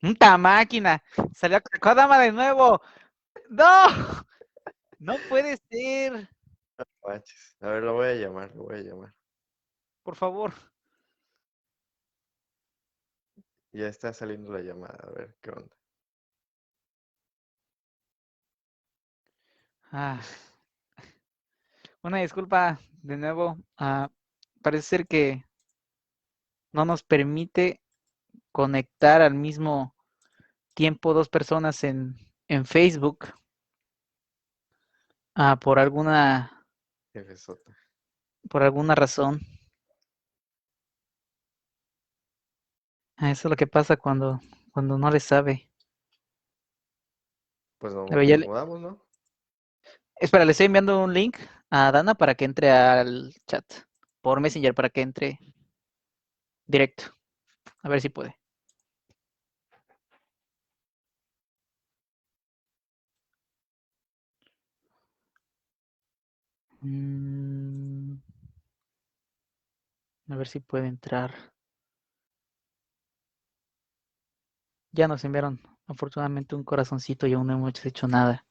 ¡Puta máquina! Salió Kodama de nuevo. ¡No! No puede ser. Manches. A ver, lo voy a llamar, lo voy a llamar. Por favor. Ya está saliendo la llamada, a ver qué onda. Ah, una disculpa de nuevo. Parece ser que no nos permite conectar al mismo tiempo dos personas en Facebook. Por Jefesota. alguna razón. Eso es lo que pasa cuando no le sabe. Pues A ver, nos mudamos, ¿no? espera, le estoy enviando un link a Dana para que entre al chat por Messenger para que entre directo. A ver si puede. A ver si puede entrar. Ya nos enviaron afortunadamente un corazoncito y aún no hemos hecho nada.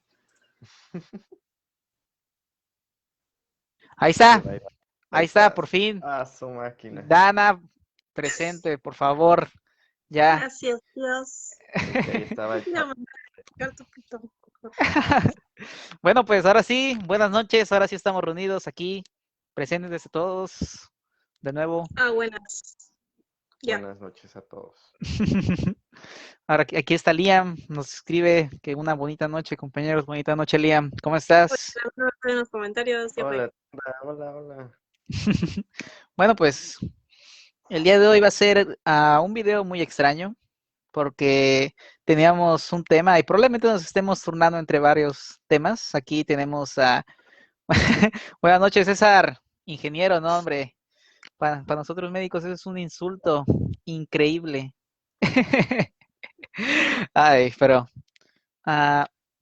Ahí está, Ahí va. Ahí ahí está, estás. por fin. Ah, su máquina. Dana, presente, por favor. Ya. Gracias, Dios. Es que ahí estaba el Ya chat. me voy a tocar tu pito. Bueno, pues ahora sí, buenas noches. Ahora sí estamos reunidos aquí, presentes desde todos. De nuevo. Buenas. Ya. Buenas noches a todos. Ahora aquí está Liam, nos escribe que una bonita noche, compañeros, bonita noche, Liam. ¿Cómo estás? Hola, en los comentarios, ya fue. Hola, hola, hola. Bueno, pues el día de hoy va a ser un video muy extraño porque teníamos un tema y probablemente nos estemos turnando entre varios temas. Aquí tenemos a... Buenas noches, César, ingeniero, no, hombre. Para nosotros médicos eso es un insulto increíble. Ay, pero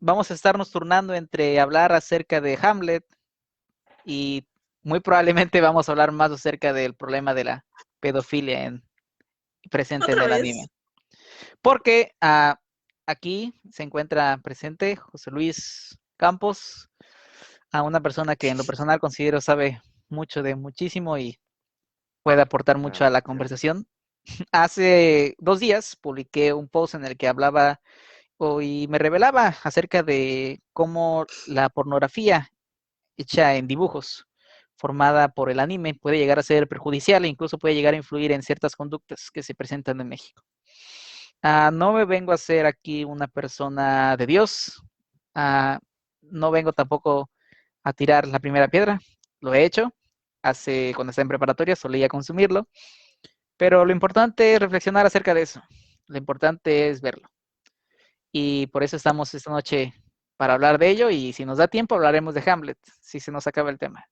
vamos a estarnos turnando entre hablar acerca de Hamlet y muy probablemente vamos a hablar más acerca del problema de la pedofilia presente en ¿Otra el vez? anime. Porque aquí se encuentra presente José Luis Campos, a una persona que en lo personal considero sabe mucho de muchísimo y puede aportar mucho a la Gracias. conversación. Hace 2 días publiqué un post en el que hablaba y me revelaba acerca de cómo la pornografía hecha en dibujos, formada por el anime, puede llegar a ser perjudicial e incluso puede llegar a influir en ciertas conductas que se presentan en México. No me vengo a ser aquí una persona de Dios, no vengo tampoco a tirar la primera piedra, lo he hecho, cuando estaba en preparatoria solía consumirlo, pero lo importante es reflexionar acerca de eso, lo importante es verlo. Y por eso estamos esta noche para hablar de ello y si nos da tiempo hablaremos de Hamlet, si se nos acaba el tema.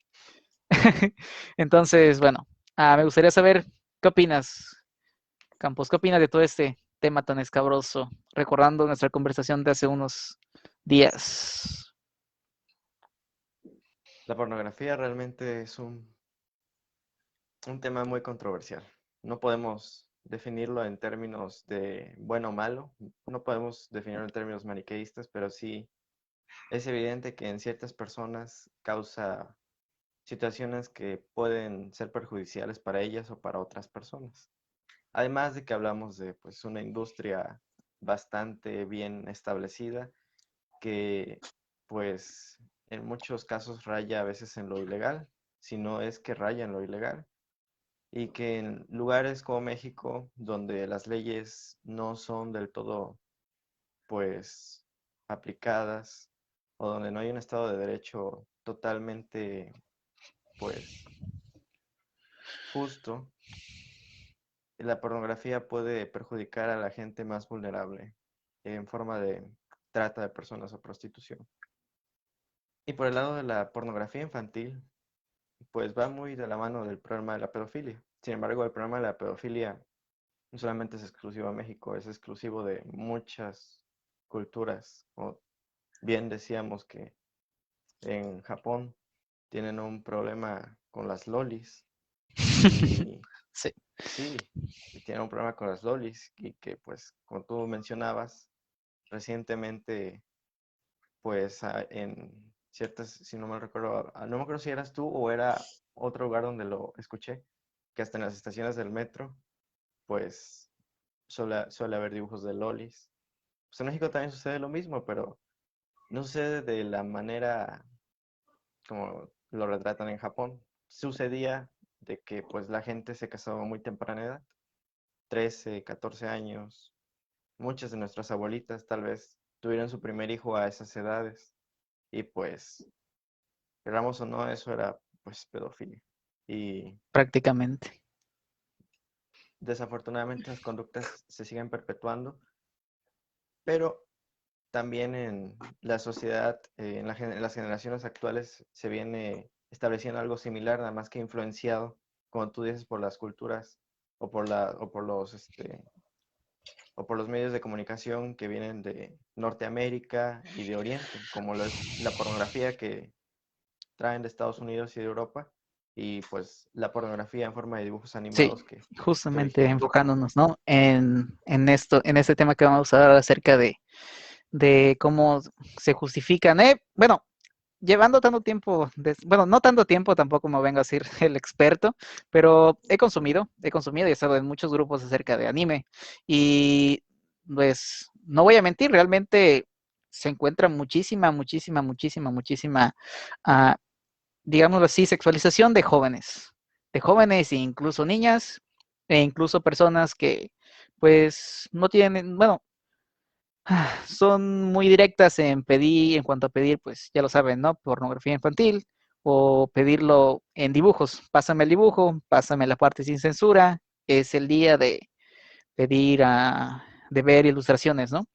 Entonces, bueno, me gustaría saber qué opinas, Campos, qué opinas de todo este tema tan escabroso, recordando nuestra conversación de hace unos días. La pornografía realmente es un tema muy controversial. No podemos definirlo en términos de bueno o malo, no podemos definirlo en términos maniqueístas, pero sí es evidente que en ciertas personas causa situaciones que pueden ser perjudiciales para ellas o para otras personas. Además de que hablamos de pues, una industria bastante bien establecida que pues en muchos casos raya a veces en lo ilegal, si no es que raya en lo ilegal, y que en lugares como México, donde las leyes no son del todo pues aplicadas o donde no hay un Estado de Derecho totalmente pues justo, la pornografía puede perjudicar a la gente más vulnerable en forma de trata de personas o prostitución. Y por el lado de la pornografía infantil, pues va muy de la mano del problema de la pedofilia. Sin embargo, el problema de la pedofilia no solamente es exclusivo de México, es exclusivo de muchas culturas. O bien decíamos que en Japón tienen un problema con las lolis y Sí. Sí, y tiene un problema con las lolis y que pues como tú mencionabas, recientemente pues en ciertas, si no me recuerdo, no me acuerdo si eras tú o era otro lugar donde lo escuché, que hasta en las estaciones del metro pues suele haber dibujos de lolis. Pues en México también sucede lo mismo, pero no sucede de la manera como lo retratan en Japón. Sucedía de que pues la gente se casaba a muy temprana edad, 13, 14 años. Muchas de nuestras abuelitas tal vez tuvieron su primer hijo a esas edades y pues, queramos o no, eso era pues pedofilia. Y prácticamente. desafortunadamente las conductas se siguen perpetuando, pero también en la sociedad, en las generaciones actuales se viene estableciendo algo similar, nada más que influenciado, como tú dices, por las culturas o por los medios de comunicación que vienen de Norteamérica y de Oriente, como lo es la pornografía que traen de Estados Unidos y de Europa, y pues la pornografía en forma de dibujos Sí, animados que justamente originan en Japón. enfocándonos, ¿no? En esto, en este tema que vamos a hablar acerca de cómo se justifican, bueno, llevando tanto tiempo, bueno, no tanto tiempo, tampoco me vengo a decir el experto, pero he consumido y he estado en muchos grupos acerca de anime. Y pues no voy a mentir, realmente se encuentra muchísima, ah, digámoslo así, sexualización de jóvenes e incluso niñas, e incluso personas que pues no tienen, bueno, son muy directas en pedir, en cuanto a pedir, pues ya lo saben, ¿no? Pornografía infantil o pedirlo en dibujos. Pásame el dibujo, pásame la parte sin censura. Es el día de pedir de ver ilustraciones, ¿no?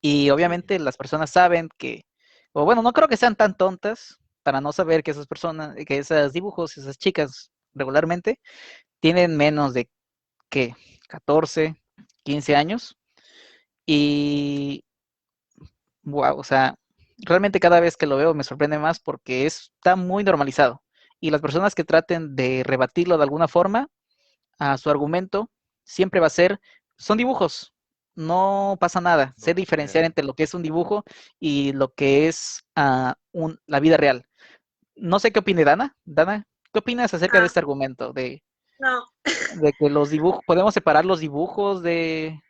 Y Sí, obviamente las personas saben que, o bueno, no creo que sean tan tontas para no saber que esas personas, que esos dibujos, esas chicas regularmente tienen menos de que 14, 15 años y wow, o sea, realmente cada vez que lo veo me sorprende más porque está muy normalizado. Y las personas que traten de rebatirlo de alguna forma, a su argumento siempre va a ser, son dibujos, no pasa nada. Sé no diferenciar sucede. entre lo que es un dibujo y lo que es la vida real. No sé qué opine Dana. Dana, ¿qué opinas acerca de Ah, este argumento? no, De que los dibujos, podemos separar los dibujos de...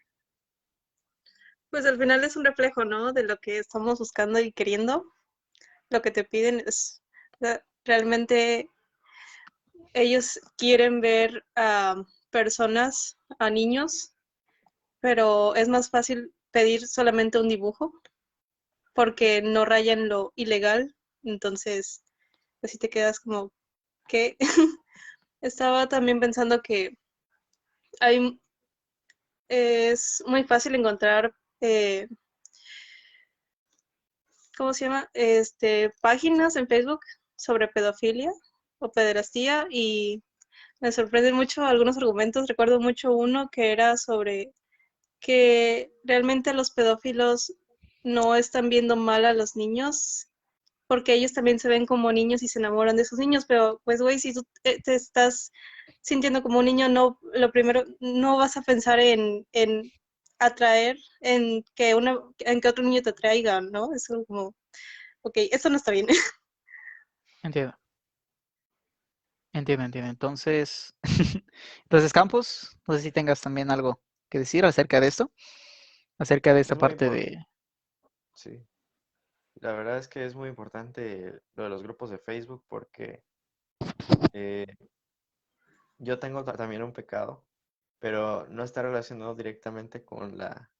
pues al final es un reflejo, ¿no? De lo que estamos buscando y queriendo. Lo que te piden es realmente ellos quieren ver a personas, a niños, pero es más fácil pedir solamente un dibujo porque no rayan lo ilegal. Entonces, así te quedas como que estaba también pensando que hay, es muy fácil encontrar, ¿cómo se llama? Páginas en Facebook sobre pedofilia o pederastía y me sorprenden mucho algunos argumentos. Recuerdo mucho uno que era sobre que realmente los pedófilos no están viendo mal a los niños porque ellos también se ven como niños y se enamoran de esos niños, pero pues güey, si tú te estás sintiendo como un niño, no, lo primero, no vas a pensar en atraer, en que otro niño te atraiga, ¿no? Es como, ok, esto no está bien. Entiendo, entiendo. Entonces, entonces Campos, no sé si tengas también algo que decir acerca de esto, acerca de esta Es muy parte importante, de... sí. La verdad es que es muy importante lo de los grupos de Facebook porque eh, yo tengo también un pecado, pero no está relacionado directamente con la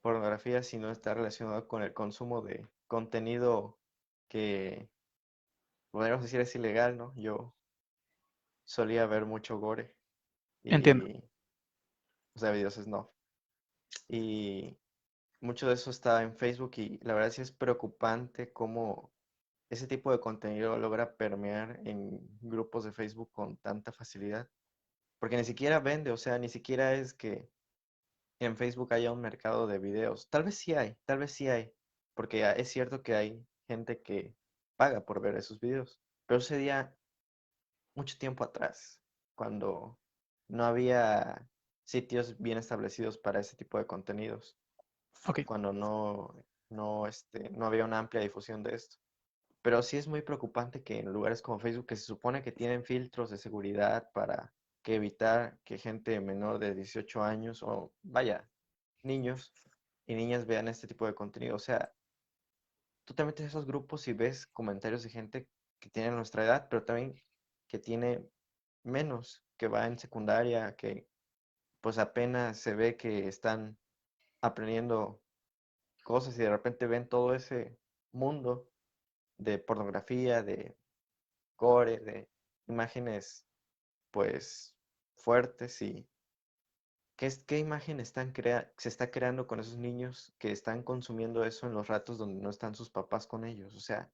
pornografía, sino está relacionado con el consumo de contenido que podríamos decir es ilegal, ¿no? Yo solía ver mucho gore Entiendo, y, o sea, videos snuff. Y mucho de eso está en Facebook y la verdad sí es preocupante cómo ese tipo de contenido logra permear en grupos de Facebook con tanta facilidad. Porque ni siquiera vende, o sea, ni siquiera es que en Facebook haya un mercado de videos. Tal vez sí hay, porque es cierto que hay gente que paga por ver esos videos. Pero ese día, mucho tiempo atrás, cuando no había sitios bien establecidos para ese tipo de contenidos, Ok. cuando no había una amplia difusión de esto. Pero sí es muy preocupante que en lugares como Facebook, que se supone que tienen filtros de seguridad para evitar que gente menor de 18 años, o vaya, niños y niñas vean este tipo de contenido. O sea, tú te metes a esos grupos y ves comentarios de gente que tiene nuestra edad, pero también que tiene menos, que va en secundaria, que pues apenas se ve que están aprendiendo cosas y de repente ven todo ese mundo de pornografía, de gore, de imágenes pues fuertes. Y qué imagen se está creando con esos niños que están consumiendo eso en los ratos donde no están sus papás con ellos. O sea,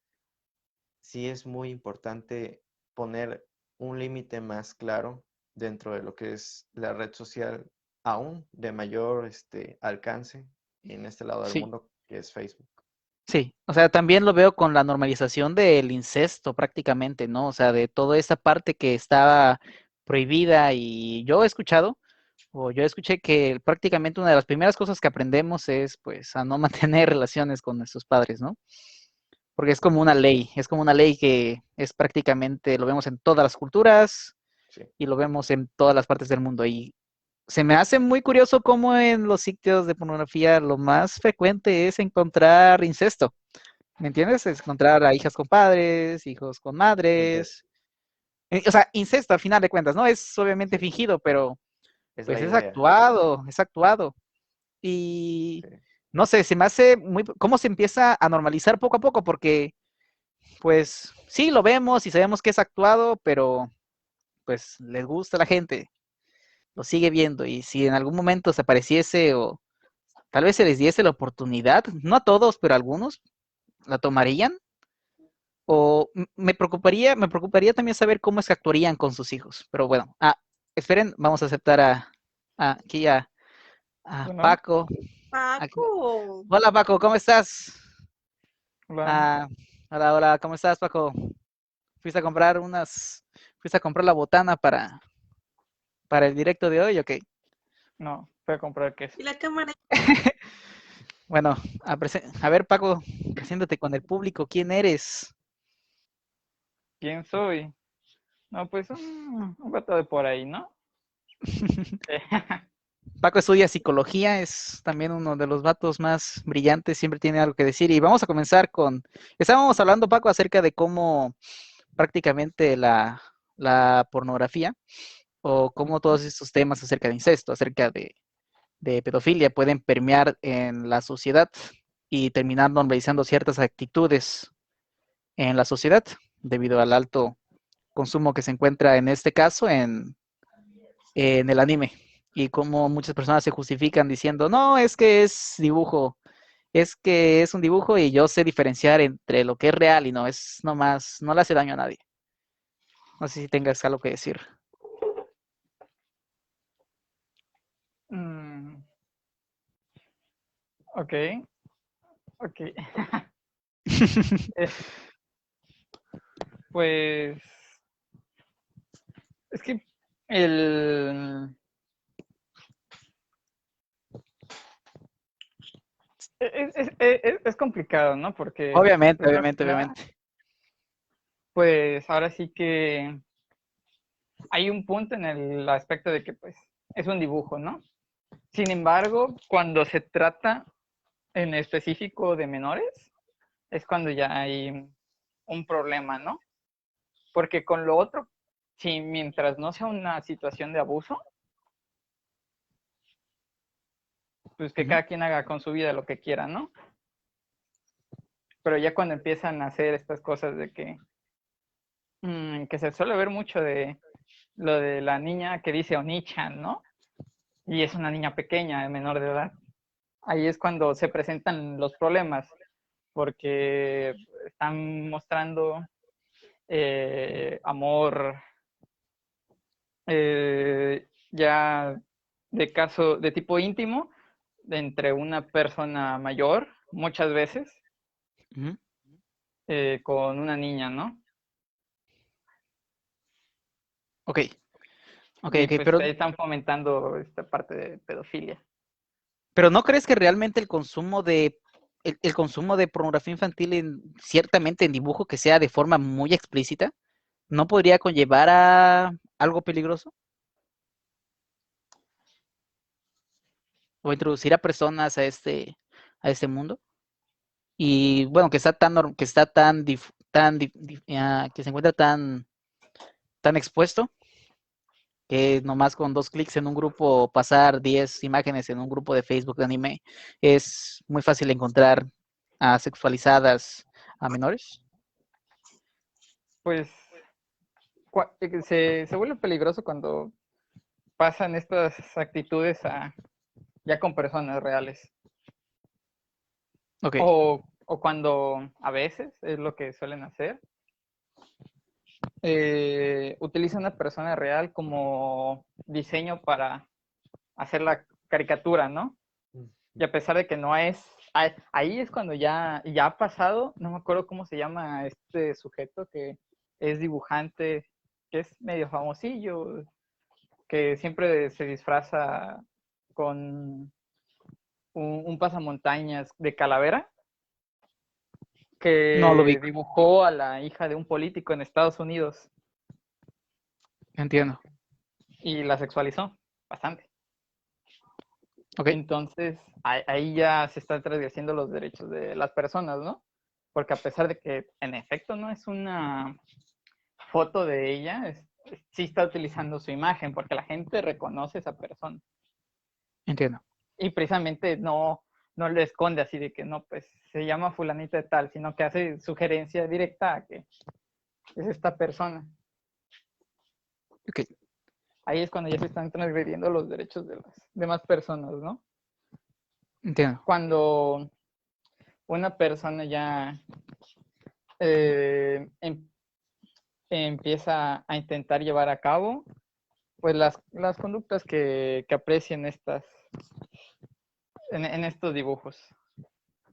sí es muy importante poner un límite más claro dentro de lo que es la red social aún de mayor alcance en este lado del Sí, mundo que es Facebook. sí. O sea, también lo veo con la normalización del incesto prácticamente, ¿no? O sea, de toda esa parte que estaba prohibida y yo he escuchado, o yo escuché que prácticamente una de las primeras cosas que aprendemos es pues a no mantener relaciones con nuestros padres, ¿no? Porque es como una ley que es prácticamente, lo vemos en todas las culturas Sí, y lo vemos en todas las partes del mundo. Y se me hace muy curioso cómo en los sitios de pornografía lo más frecuente es encontrar incesto, ¿me entiendes? Es encontrar a hijas con padres, hijos con ente- madres. O sea, incesto al final de cuentas, ¿no? Es obviamente sí, fingido, pero es la pues idea. es actuado. Y Sí. no sé, se me hace muy, cómo se empieza a normalizar poco a poco, porque pues sí, lo vemos y sabemos que es actuado, pero pues les gusta a la gente, lo sigue viendo y si en algún momento se apareciese o tal vez se les diese la oportunidad, no a todos, pero a algunos, la tomarían. O me preocuparía también saber cómo es que actuarían con sus hijos. Pero bueno, esperen, vamos a aceptar aquí a Bueno, Paco. Aquí. Paco. Hola Paco, ¿cómo estás? hola. Ah, hola, hola, ¿cómo estás Paco? ¿Fuiste a comprar fuiste a comprar la botana para el directo de hoy? Ok. No, fui a comprar queso. Y la cámara. Bueno, a ver Paco, preséntate con el público, ¿quién eres? ¿Quién soy? No, pues un vato de por ahí, ¿no? Paco estudia psicología, es también uno de los vatos más brillantes, siempre tiene algo que decir. Y vamos a comenzar estábamos hablando, Paco, acerca de cómo prácticamente la pornografía o cómo todos estos temas acerca de incesto, acerca de pedofilia pueden permear en la sociedad y terminar normalizando ciertas actitudes en la sociedad debido al alto consumo que se encuentra en este caso en el anime y cómo muchas personas se justifican diciendo, no, es que es dibujo, es que es un dibujo y yo sé diferenciar entre lo que es real y no, es nomás, no le hace daño a nadie. No sé si tengas algo que decir. Mm, ok, ok. Eh, pues es que el... es complicado, ¿no? Porque, Obviamente, primero obviamente, que nada, obviamente. pues ahora sí que hay un punto en el aspecto de que, pues, es un dibujo, ¿no? Sin embargo, cuando se trata en específico de menores, es cuando ya hay un problema, ¿no? Porque con lo otro, si mientras no sea una situación de abuso, pues que Ujú. cada quien haga con su vida lo que quiera, ¿no? Pero ya cuando empiezan a hacer estas cosas de que se suele ver mucho de lo de la niña que dice Onichan, ¿no? Y es una niña pequeña, menor de edad. Ahí es cuando se presentan los problemas, porque están mostrando amor ya de tipo íntimo entre una persona mayor, muchas veces, Ujú. con una niña, ¿no? Ok. Ok, Y ok, pues ahí están fomentando esta parte de pedofilia. pero ¿no crees que realmente el consumo de pornografía infantil ciertamente en dibujo que sea de forma muy explícita no podría conllevar a algo peligroso? O introducir a personas a este mundo. Y bueno, que está que está que se encuentra tan expuesto que nomás con 2 clics en un grupo, pasar 10 imágenes en un grupo de Facebook de anime, es muy fácil encontrar a sexualizadas a menores. Pues se vuelve peligroso cuando pasan estas actitudes ya con personas reales. Ok, O cuando a veces es lo que suelen hacer, utilizan a una persona real como diseño para hacer la caricatura, ¿no? Y a pesar de que no es, ahí es cuando ya ha pasado, no me acuerdo cómo se llama este sujeto que es dibujante, que es medio famosillo, que siempre se disfraza con un pasamontañas de calavera, no lo vi, que dibujó a la hija de un político en Estados Unidos entiendo. y la sexualizó bastante. Ok, Entonces, ahí ya se están transgrediendo los derechos de las personas, ¿no? Porque a pesar de que en efecto no es una foto de ella, sí está utilizando su imagen porque la gente reconoce a esa persona. entiendo. Y precisamente no le esconde así de que no, pues se llama fulanita de tal, sino que hace sugerencia directa a que es esta persona. Ok, Ahí es cuando ya se están transgrediendo los derechos de las demás personas, ¿no? entiendo. Cuando una persona ya empieza a intentar llevar a cabo pues las conductas que aprecien en estos dibujos.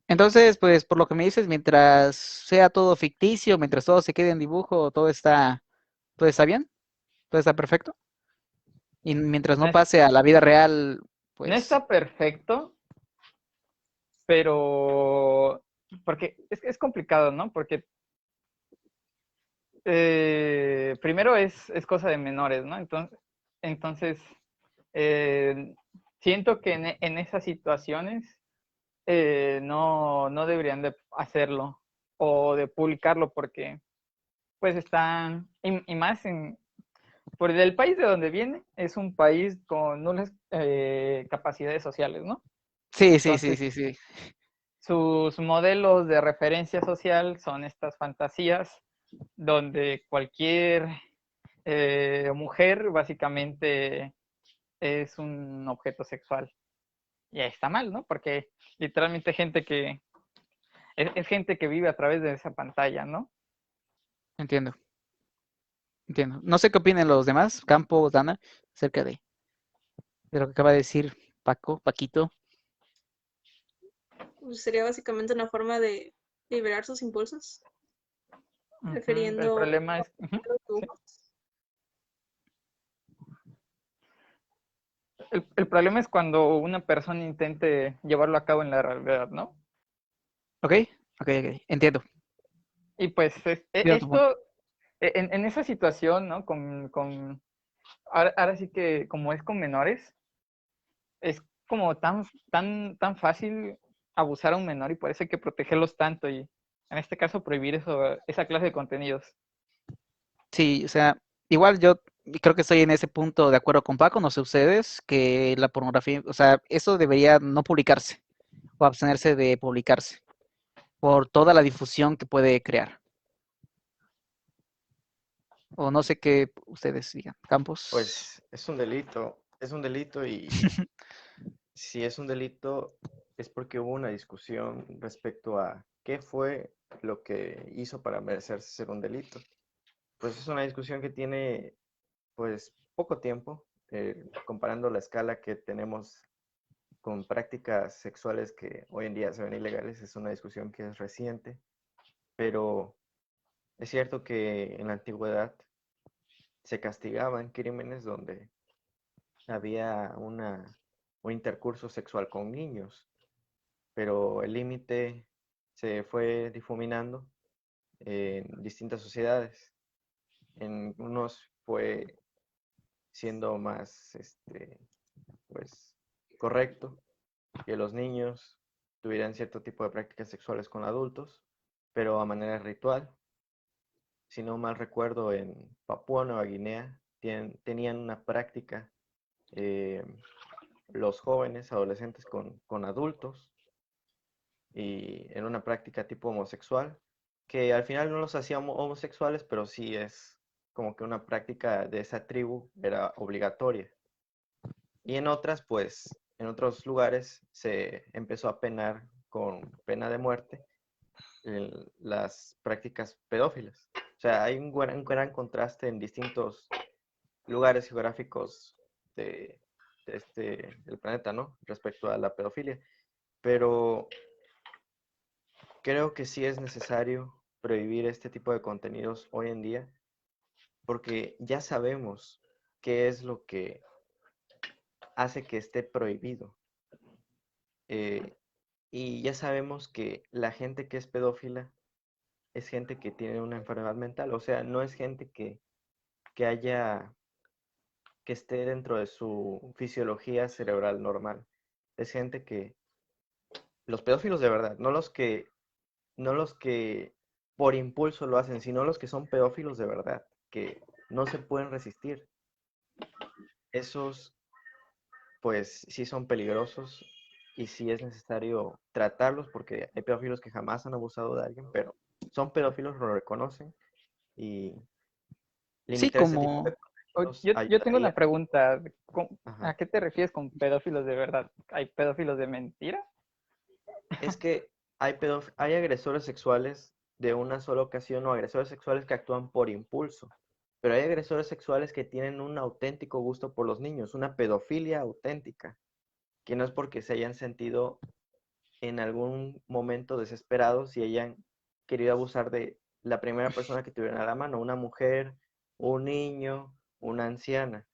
Entonces, pues por lo que me dices, mientras sea todo ficticio, mientras todo se quede en dibujo, todo está bien, todo está perfecto. Y mientras no No, pase a la vida real, no pues está perfecto, pero porque es complicado, ¿no? Porque primero es cosa de menores, ¿no? Entonces eh, siento que en esas situaciones no deberían de hacerlo o de publicarlo porque pues están, y más por el país de donde viene, es un país con nulas capacidades sociales, ¿no? sí, sí, sí, Entonces, sí, sí. sus modelos de referencia social son estas fantasías donde cualquier mujer básicamente es un objeto sexual. Y ahí está mal, ¿no? Porque literalmente es gente que vive a través de esa pantalla, ¿no? Entiendo, entiendo. No sé qué opinan los demás, Campos, Dana, acerca de lo que acaba de decir Paquito. Pues sería básicamente una forma de liberar sus impulsos, El prefiriendo problema es, los sí. dibujos. El problema es cuando una persona intente llevarlo a cabo en la realidad, ¿no? Ok, ok, ok, entiendo. Y pues Entiendo tu punto. esto, en esa situación, ¿no? Ahora sí que como es con menores, es como tan fácil abusar a un menor y por eso hay que protegerlos tanto y en este caso prohibir esa clase de contenidos. Sí, o sea, igual yo creo que estoy en ese punto de acuerdo con Paco, no sé ustedes, que la pornografía, o sea, eso debería no publicarse o abstenerse de publicarse por toda la difusión que puede crear. O no sé qué ustedes digan. Campos. Pues es un delito y si es un delito es porque hubo una discusión respecto a qué fue lo que hizo para merecerse ser un delito. Pues es una discusión que tiene pues poco tiempo, comparando la escala que tenemos con prácticas sexuales que hoy en día se ven ilegales, es una discusión que es reciente, pero es cierto que en la antigüedad se castigaban crímenes donde había un intercurso sexual con niños, pero el límite se fue difuminando en distintas sociedades. En unos fue siendo más pues, correcto que los niños tuvieran cierto tipo de prácticas sexuales con adultos, pero a manera ritual. Si no mal recuerdo, en Papúa Nueva Guinea tenían una práctica eh, los jóvenes, adolescentes con adultos, y en una práctica tipo homosexual, que al final no los hacíamos homosexuales, pero sí es como que una práctica de esa tribu era obligatoria. Y en otras, pues, en otros lugares se empezó a penar con pena de muerte las prácticas pedófilas. O sea, hay un gran contraste en distintos lugares geográficos del planeta, ¿no? Respecto a la pedofilia. Pero creo que sí es necesario prohibir este tipo de contenidos hoy en día, porque ya sabemos qué es lo que hace que esté prohibido. Eh, y ya sabemos que la gente que es pedófila es gente que tiene una enfermedad mental, o sea, no es gente que esté dentro de su fisiología cerebral normal. Es gente que, los pedófilos de verdad, no los que por impulso lo hacen, sino los que son pedófilos de verdad, que no se pueden resistir. Esos, pues, sí son peligrosos y sí es necesario tratarlos porque hay pedófilos que jamás han abusado de alguien, pero son pedófilos, lo reconocen y Sí, limitar ese tipo de como, contenidos Yo tengo una ayudaría. pregunta. ¿A Ajá. qué te refieres con pedófilos de verdad? ¿Hay pedófilos de mentira? Es que hay agresores sexuales de una sola ocasión o agresores sexuales que actúan por impulso, pero hay agresores sexuales que tienen un auténtico gusto por los niños, una pedofilia auténtica, que no es porque se hayan sentido en algún momento desesperados y hayan querido abusar de la primera persona que tuvieran a la mano, una mujer, un niño, una anciana.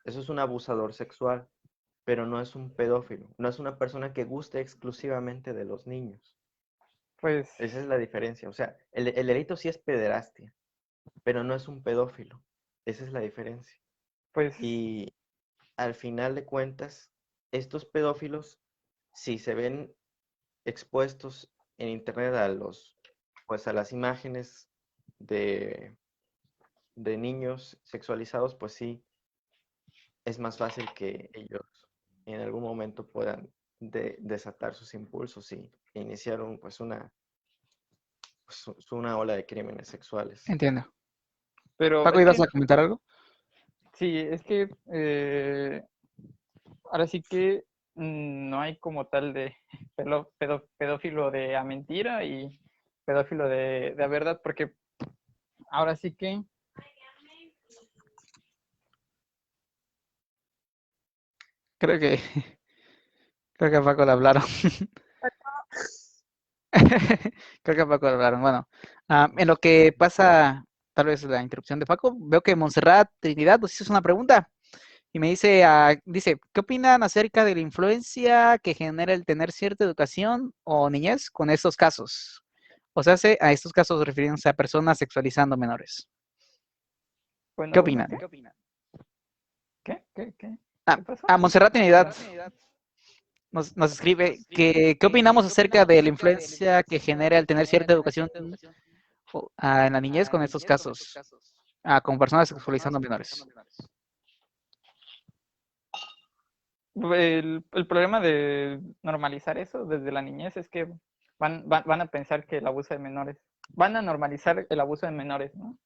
Eso es un abusador sexual, pero no es un pedófilo, no es una persona que guste exclusivamente de los niños. Pues, Esa es la diferencia. O sea, el delito sí es pederastia, pero no es un pedófilo. Esa es la diferencia. pues, Y al final de cuentas, estos pedófilos, si se ven expuestos en internet pues a las imágenes de, de niños sexualizados, pues sí, es más fácil que ellos en algún momento puedan desatar sus impulsos y iniciar una ola de crímenes sexuales. entiendo. pero Paco, es ¿ibas que a comentar algo? sí, es que ahora sí que no hay como tal de pedófilo de a mentira y pedófilo de a verdad, porque ahora sí que Creo que, creo que a Paco le hablaron. Creo que a Paco le hablaron. Bueno, en lo que pasa, tal vez la interrupción de Paco, veo que Montserrat Trinidad nos hizo una pregunta y me dice, dice, ¿qué opinan acerca de la influencia que genera el tener cierta educación o niñez con estos casos? O sea, a estos casos refiriéndose a personas sexualizando menores. ¿Qué bueno, opinan? ¿Qué Ah, pasó? a Montserrat Trinidad nos escribe que qué opinamos acerca de la influencia que genera el tener cierta educación en la niñez con estos casos, con personas sexualizando menores. El problema de normalizar eso desde la niñez es que van a pensar que el abuso de menores, van a normalizar el abuso de menores, ¿no?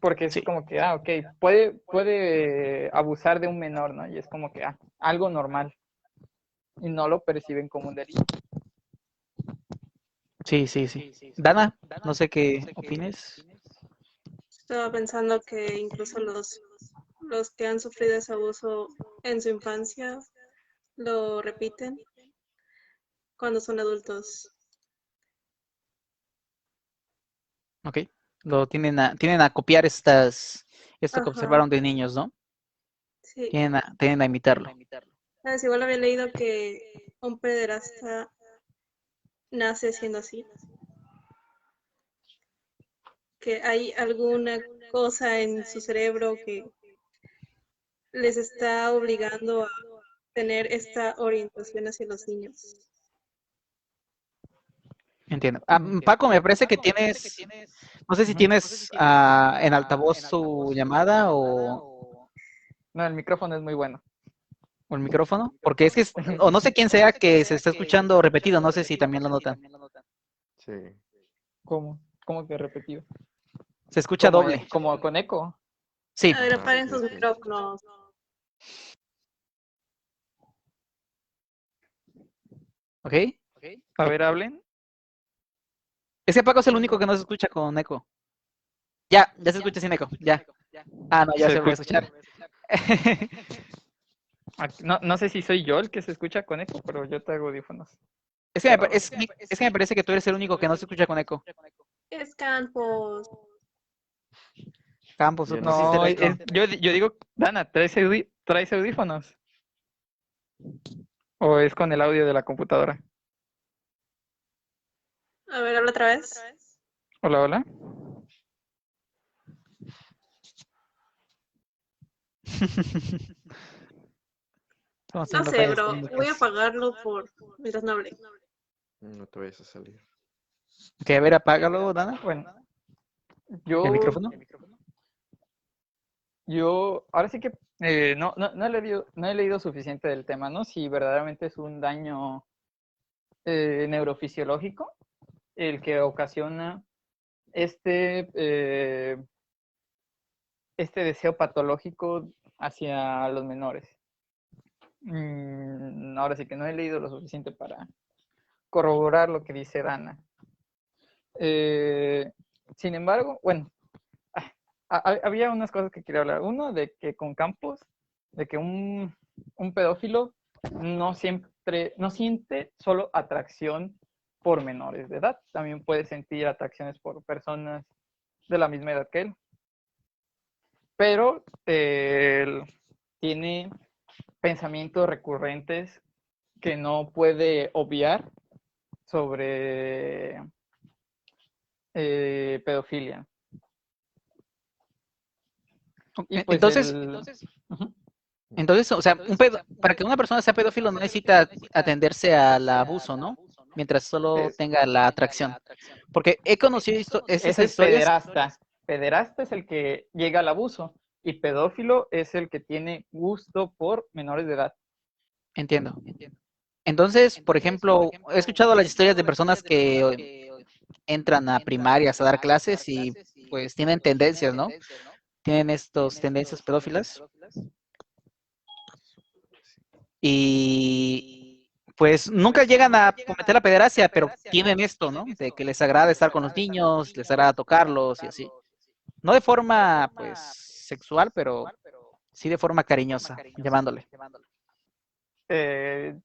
Porque es Sí, como que, ok, puede abusar de un menor, ¿no? Y es como que, algo normal. Y no lo perciben como un delito. sí, sí, sí. Dana, no sé qué opines. Estaba pensando que incluso los que han sufrido ese abuso en su infancia lo repiten cuando son adultos. Ok, tienen a copiar esto que Ajá, observaron de niños, ¿no? Sí. tienden a imitarlo. ¿Sabes? Igual había leído que un pederasta nace siendo así. Que hay alguna cosa en su cerebro que les está obligando a tener esta orientación hacia los niños. Entiendo. Paco, me parece que tienes, no sé si tienes en altavoz su llamada o No, el micrófono es muy bueno. el micrófono, porque es que, o no sé quién sea que se está escuchando repetido, no sé si también lo notan. Sí. ¿Cómo? ¿Cómo que repetido? Se escucha doble. Como con eco. Sí, A ver, apaguen sí, sus sí. micrófonos. ¿ok? A ver, hablen. Ese Paco es el único que no se escucha con eco. Ya se escucha sin eco, ya. Ah, no, ya Se se volvió a escucha. escuchar. No sé si soy yo el que se escucha con eco, pero yo traigo audífonos. Es que me parece que tú eres el único que no se escucha con eco. Es Campos. Campos, tú Yo no pusiste No, el eco. yo digo, Dana, ¿traes audífonos? ¿O es con el audio de la computadora? A ver, habla otra vez. Hola, hola. Estamos No teniendo sé, fallas bro. Voy a técnicas. apagarlo mientras no hable. No te vayas a salir. Ok, a ver, apágalo, Dana. Bueno, ¿El yo, micrófono? ahora sí que no he leído suficiente del tema, ¿no? Si verdaderamente es un daño neurofisiológico el que ocasiona este deseo patológico hacia los menores. Ahora sí que no he leído lo suficiente para corroborar lo que dice Dana. Sin embargo, bueno, había unas cosas que quería hablar. Uno, de que con Campos, de que un pedófilo no siente solo atracción por menores de edad, también puede sentir atracciones por personas de la misma edad que él. Pero él tiene pensamientos recurrentes que no puede obviar sobre pedofilia. Y pues Entonces, o sea, para que una persona sea pedófilo no necesita atenderse al abuso, ¿no? Mientras solo tenga la atracción. Porque he conocido ese esas es historias. pederasta. Pederasta es el que llega al abuso y pedófilo es el que tiene gusto por menores de edad. Entiendo. Entonces, por ejemplo, he escuchado las historias de personas que entran a primarias a dar clases y pues tienen tendencias, ¿no? Tienen estos tendencias pedófilas y pues nunca llegan a cometer la pederastia, pero tienen esto, ¿no? De que les agrada estar con los niños, les agrada tocarlos y así. No de forma, pues, sexual, pero sí de forma cariñosa, llamándole. Que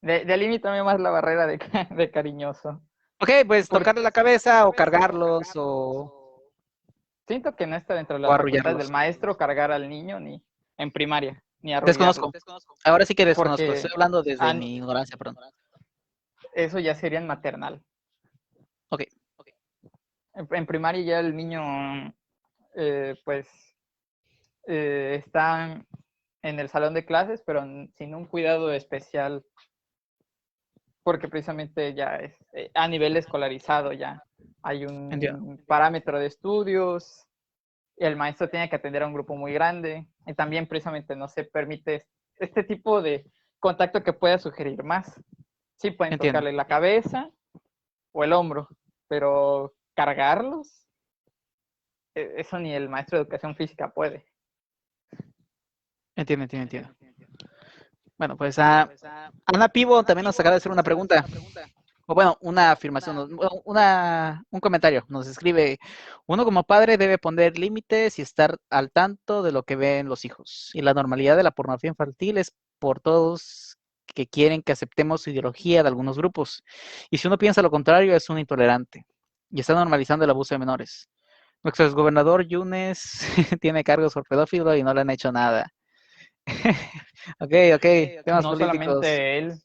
delimítame más la barrera de cariñoso. Ok, pues tocarle la cabeza o cargarlos o Siento que no está dentro de las facultades arrullarlos. del maestro cargar al niño ni en primaria, ni Desconozco. arrullarlo. Ahora sí que desconozco. Porque Estoy hablando desde mi ignorancia, perdón. eso ya sería en maternal. Ok. En primaria ya el niño, pues, está en el salón de clases, pero sin un cuidado especial, porque precisamente ya es a nivel escolarizado, ya hay un Entiendo. parámetro de estudios, y el maestro tiene que atender a un grupo muy grande, y también precisamente no se permite este tipo de contacto que pueda sugerir más. Sí pueden Entiendo. tocarle la cabeza o el hombro, pero cargarlos, eso ni el maestro de educación física puede. Entiendo. Bueno, pues Ana Pivo también nos acaba de hacer una pregunta. O bueno, una afirmación, un comentario. Nos escribe, uno como padre debe poner límites y estar al tanto de lo que ven los hijos. Y la normalidad de la pornografía infantil es por todos que quieren que aceptemos su ideología de algunos grupos. Y si uno piensa lo contrario, es un intolerante. Y está normalizando el abuso de menores. Nuestro exgobernador Yunes tiene cargos por pedófilo y no le han hecho nada. Ok, temas No políticos. solamente él,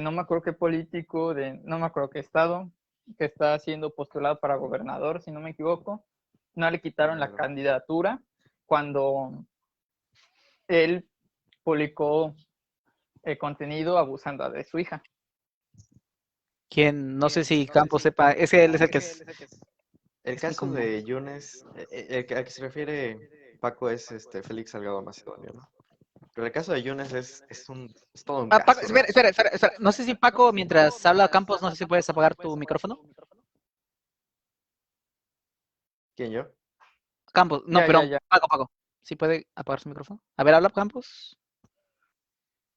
no me acuerdo qué político, no me acuerdo qué estado, que está siendo postulado para gobernador, si no me equivoco, no le quitaron la Claro. candidatura cuando él publicó contenido abusando de su hija. ¿Quién? No sé si Campos sepa, él es el que El es muy caso común. de Yunes, al que se refiere Paco es Félix Salgado Macedonio, ¿no? Pero el caso de Yunes es todo un Paco, caso, espera, realmente. espera. No sé si Paco, mientras habla Campos, no sé si puedes apagar tu micrófono. ¿Quién, yo? Campos, no, Ya, perdón, ya. Paco. ¿Sí puede apagar su micrófono? A ver, habla Campos.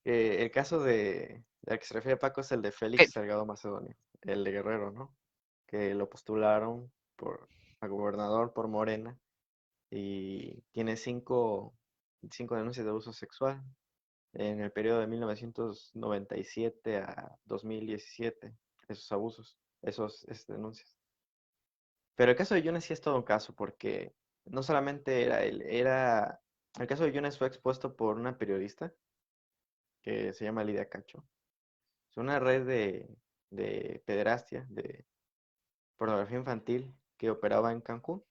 El caso al que se refiere Paco es el de Ok. Félix Salgado Macedonio, el de Guerrero, ¿no? Que lo postularon a gobernador por Morena y tiene cinco denuncias de abuso sexual en el periodo de 1997 a 2017, esos abusos, esas denuncias. Pero el caso de Yunes sí es todo un caso, porque no solamente era él, el caso de Yunes fue expuesto por una periodista que se llama Lidia Cacho. Es una red de pederastia, de pornografía infantil que operaba en Cancún.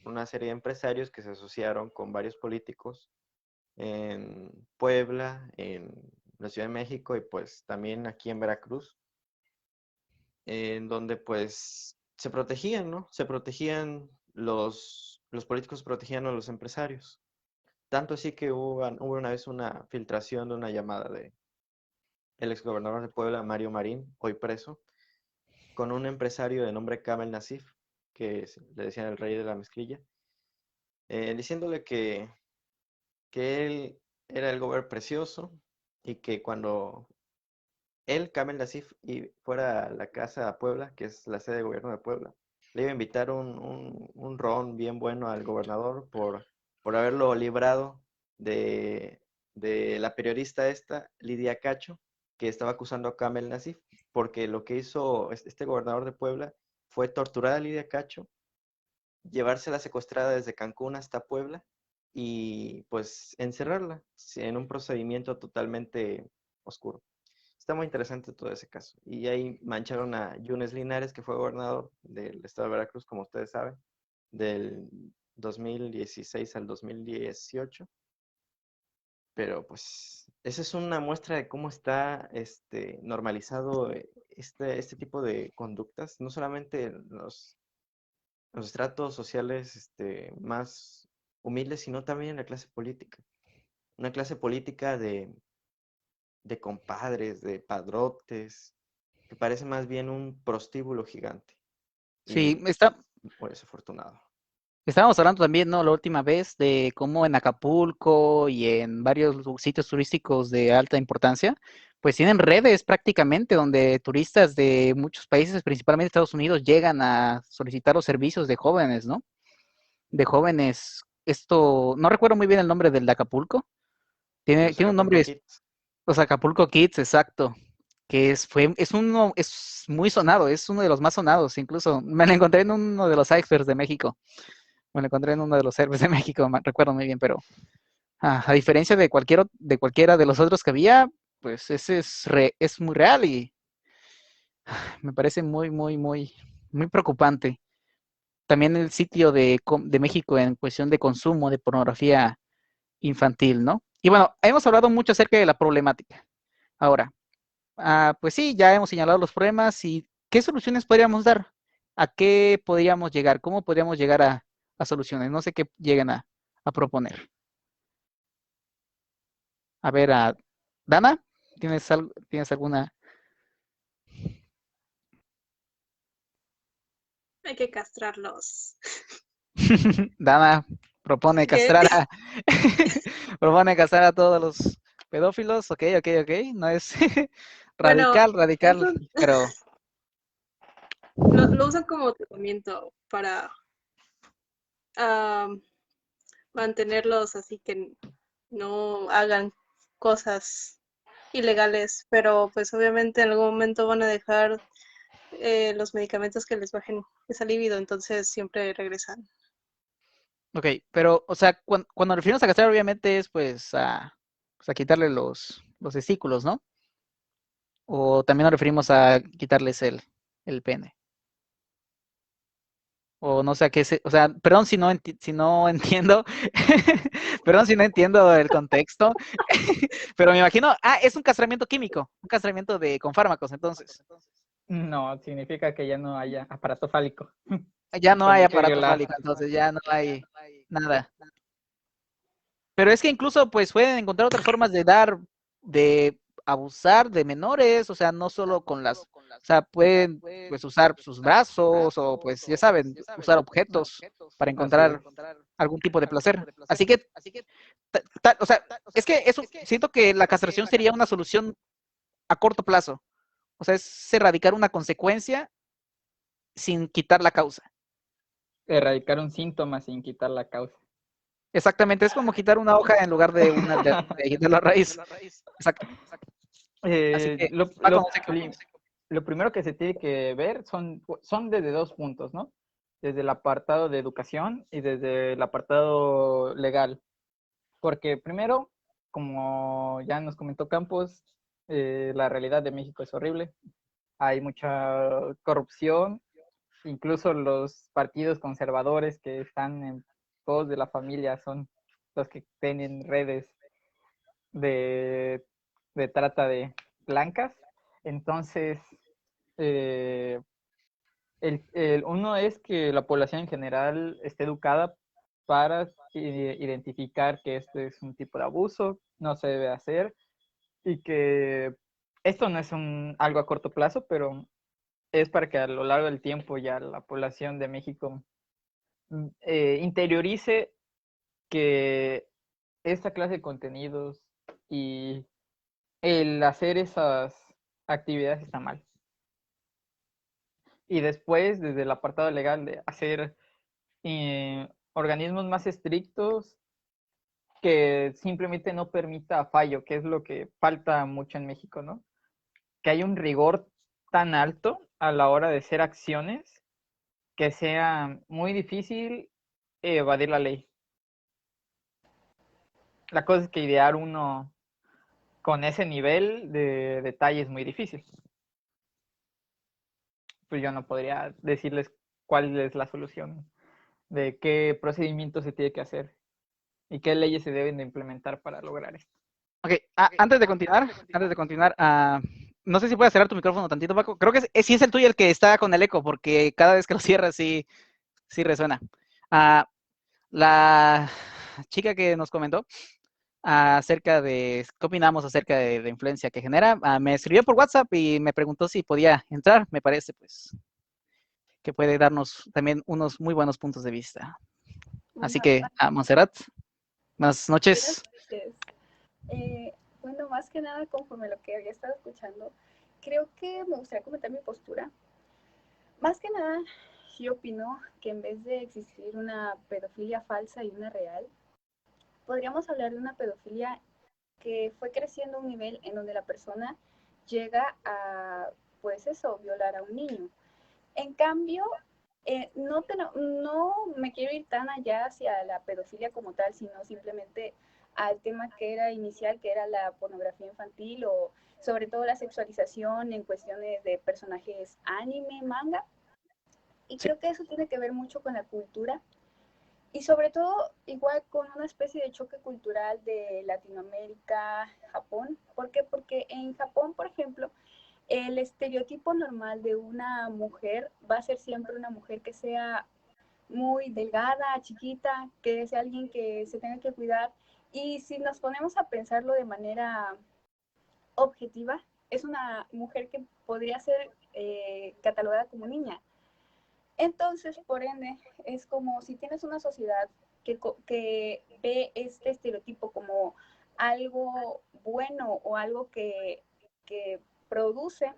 Una serie de empresarios que se asociaron con varios políticos en Puebla, en la Ciudad de México y pues también aquí en Veracruz, en donde pues se protegían, ¿no? Se protegían los políticos protegían a los empresarios. Tanto así que hubo una vez una filtración de una llamada de el exgobernador de Puebla, Mario Marín, hoy preso, con un empresario de nombre Kamel Nasif, le decían el rey de la mezclilla, diciéndole que él era el gobernador precioso y que cuando él, Kamel Nasif, y fuera a la casa a Puebla, que es la sede de gobierno de Puebla, le iba a invitar un ron bien bueno al gobernador por haberlo librado de, de la periodista esta, Lidia Cacho, que estaba acusando a Kamel Nasif, porque lo que hizo este gobernador de Puebla fue torturar a Lidia Cacho, llevársela secuestrada desde Cancún hasta Puebla y pues encerrarla en un procedimiento totalmente oscuro. Está muy interesante todo ese caso. Y ahí mancharon a Yunes Linares, que fue gobernador del estado de Veracruz, como ustedes saben, del 2016 al 2018. Pero pues esa es una muestra de cómo está normalizado este tipo de conductas, no solamente en los estratos sociales más humildes, sino también en la clase política. Una clase política de compadres, de padrotes, que parece más bien un prostíbulo gigante Sí, y muy desafortunado. estábamos hablando también, ¿no? La última vez de cómo en Acapulco y en varios sitios turísticos de alta importancia, pues tienen redes prácticamente donde turistas de muchos países, principalmente Estados Unidos, llegan a solicitar los servicios de jóvenes, ¿no? De jóvenes, esto, no recuerdo muy bien el nombre del de Acapulco, Los tiene un Acapulco nombre, Kids. los Acapulco Kids, exacto, que es muy sonado, es uno de los más sonados, incluso me lo encontré en uno de los icebergs de México. Me lo encontré en uno de los héroes de México, recuerdo muy bien, pero a diferencia de cualquiera de los otros que había, pues ese es muy real y me parece muy preocupante. También el sitio de México en cuestión de consumo de pornografía infantil, ¿no? Y bueno, hemos hablado mucho acerca de la problemática. Ahora, pues sí, ya hemos señalado los problemas y ¿qué soluciones podríamos dar? ¿A qué podríamos llegar? ¿Cómo podríamos llegar a soluciones? No sé qué lleguen a proponer. A ver, Dana, ¿tienes alguna? Hay que castrarlos. Dana propone ¿Qué? castrar a propone castrar a todos los pedófilos. Ok. No es Bueno, radical, eso pero lo usan como tratamiento para ah, mantenerlos así que no hagan cosas ilegales, pero pues obviamente en algún momento van a dejar los medicamentos que les bajen esa libido, entonces siempre regresan. Ok, pero, o sea, cuando nos referimos a castrar, obviamente es pues a quitarle los testículos, ¿no? O también nos referimos a quitarles el pene. O no sé a qué o sea, perdón si no, si no entiendo, perdón si no entiendo el contexto, pero me imagino, es un castramiento químico, un castramiento con fármacos, entonces. No, significa que ya no haya aparato fálico. Ya no Con hay el que aparato violar. fálico, entonces ya no hay nada. Pero es que incluso pues pueden encontrar otras formas de abusar de menores, o sea, no solo con o sea, pueden pues usar sus brazos o pues ya saben, usar objetos para Así es. encontrar algún tipo de placer. Así que, o sea, es que eso, siento que la castración sería una solución a corto plazo. O sea, es erradicar una consecuencia sin quitar la causa. Erradicar un síntoma sin quitar la causa. Exactamente, es como quitar una hoja en lugar de de la raíz. Exacto. Así que va con Lo primero que se tiene que ver son desde dos puntos, ¿no? Desde el apartado de educación y desde el apartado legal. Porque primero, como ya nos comentó Campos, la realidad de México es horrible. Hay mucha corrupción, incluso los partidos conservadores que están en pos de la familia son los que tienen redes de, de trata de blancas. Entonces, eh, uno es que la población en general esté educada para identificar que este es un tipo de abuso, no se debe hacer, y que esto no es algo a corto plazo, pero es para que a lo largo del tiempo ya la población de México interiorice que esta clase de contenidos y el hacer esas actividades está mal. Y después, desde el apartado legal, de hacer organismos más estrictos que simplemente no permita fallo, que es lo que falta mucho en México, ¿no? Que hay un rigor tan alto a la hora de hacer acciones que sea muy difícil evadir la ley. La cosa es que idear uno con ese nivel de detalle es muy difícil. Pues yo no podría decirles cuál es la solución, de qué procedimiento se tiene que hacer y qué leyes se deben de implementar para lograr esto. Ok, antes de continuar, no sé si puedes cerrar tu micrófono tantito, Paco. Creo que sí es el tuyo el que está con el eco, porque cada vez que lo cierras sí resuena. La chica que nos comentó acerca de qué opinamos acerca de la influencia que genera, me escribió por WhatsApp y me preguntó si podía entrar. Me parece, pues, que puede darnos también unos muy buenos puntos de vista. Así que, Montserrat, buenas noches. Buenas noches. Bueno, más que nada, conforme lo que había estado escuchando, creo que me gustaría comentar mi postura. Más que nada, yo opino que en vez de existir una pedofilia falsa y una real, podríamos hablar de una pedofilia que fue creciendo a un nivel en donde la persona llega a, pues eso, violar a un niño. En cambio, no me quiero ir tan allá hacia la pedofilia como tal, sino simplemente al tema que era inicial, que era la pornografía infantil o sobre todo la sexualización en cuestiones de personajes anime, manga. Y creo que eso tiene que ver mucho con la cultura y sobre todo igual con una especie de choque cultural de Latinoamérica, Japón. ¿Por qué? Porque en Japón, por ejemplo, el estereotipo normal de una mujer va a ser siempre una mujer que sea muy delgada, chiquita, que sea alguien que se tenga que cuidar. Y si nos ponemos a pensarlo de manera objetiva, es una mujer que podría ser catalogada como niña. Entonces, por ende, es como si tienes una sociedad que ve este estereotipo como algo bueno o algo que produce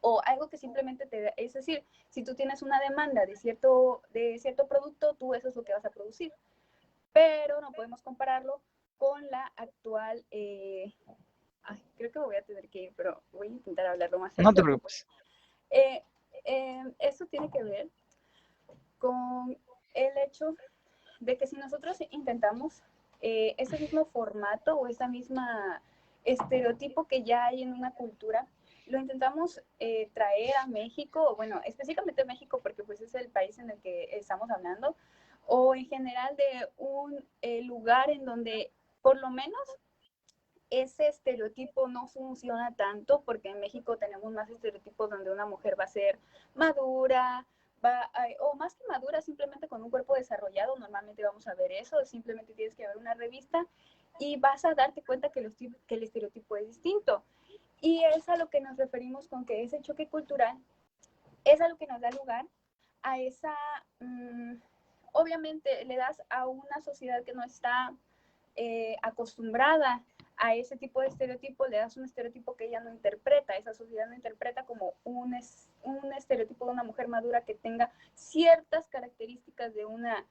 o algo que simplemente te da, es decir, si tú tienes una demanda de cierto producto, tú eso es lo que vas a producir. Pero no podemos compararlo con la actual, creo que me voy a tener que ir, pero voy a intentar hablarlo más No te alto. preocupes. Esto tiene que ver con el hecho de que si nosotros intentamos ese mismo formato o esa misma estereotipo que ya hay en una cultura, lo intentamos traer a México, bueno, específicamente a México porque pues es el país en el que estamos hablando, o en general de un lugar en donde por lo menos ese estereotipo no funciona tanto, porque en México tenemos más estereotipos donde una mujer va a ser madura, o más que madura, simplemente con un cuerpo desarrollado. Normalmente vamos a ver eso, simplemente tienes que ver una revista y vas a darte cuenta que el estereotipo es distinto. Y es a lo que nos referimos con que ese choque cultural es a lo que nos da lugar a esa... obviamente le das a una sociedad que no está acostumbrada a ese tipo de estereotipo, le das un estereotipo que ella no interpreta, esa sociedad no interpreta como un estereotipo de una mujer madura que tenga ciertas características de una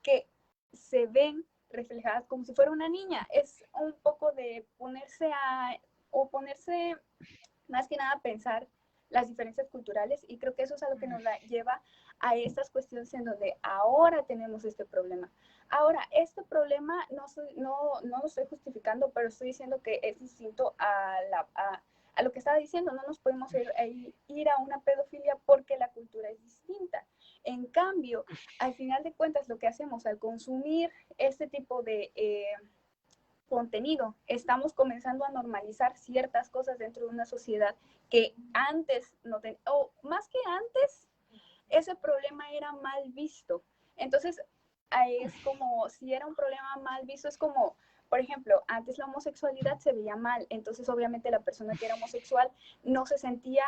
que se ven reflejadas como si fuera una niña. Es un poco de ponerse más que nada a pensar las diferencias culturales, y creo que eso es a lo que nos lleva a estas cuestiones en donde ahora tenemos este problema. Ahora, este problema no lo estoy justificando, pero estoy diciendo que es distinto a lo que estaba diciendo. No nos podemos ir a una pedofilia porque la cultura es distinta. En cambio, al final de cuentas, lo que hacemos al consumir este tipo de contenido, estamos comenzando a normalizar ciertas cosas dentro de una sociedad que antes no tenía, o más que antes, ese problema era mal visto. Entonces, es como, si era un problema mal visto, es como, por ejemplo, antes la homosexualidad se veía mal, entonces obviamente la persona que era homosexual no se sentía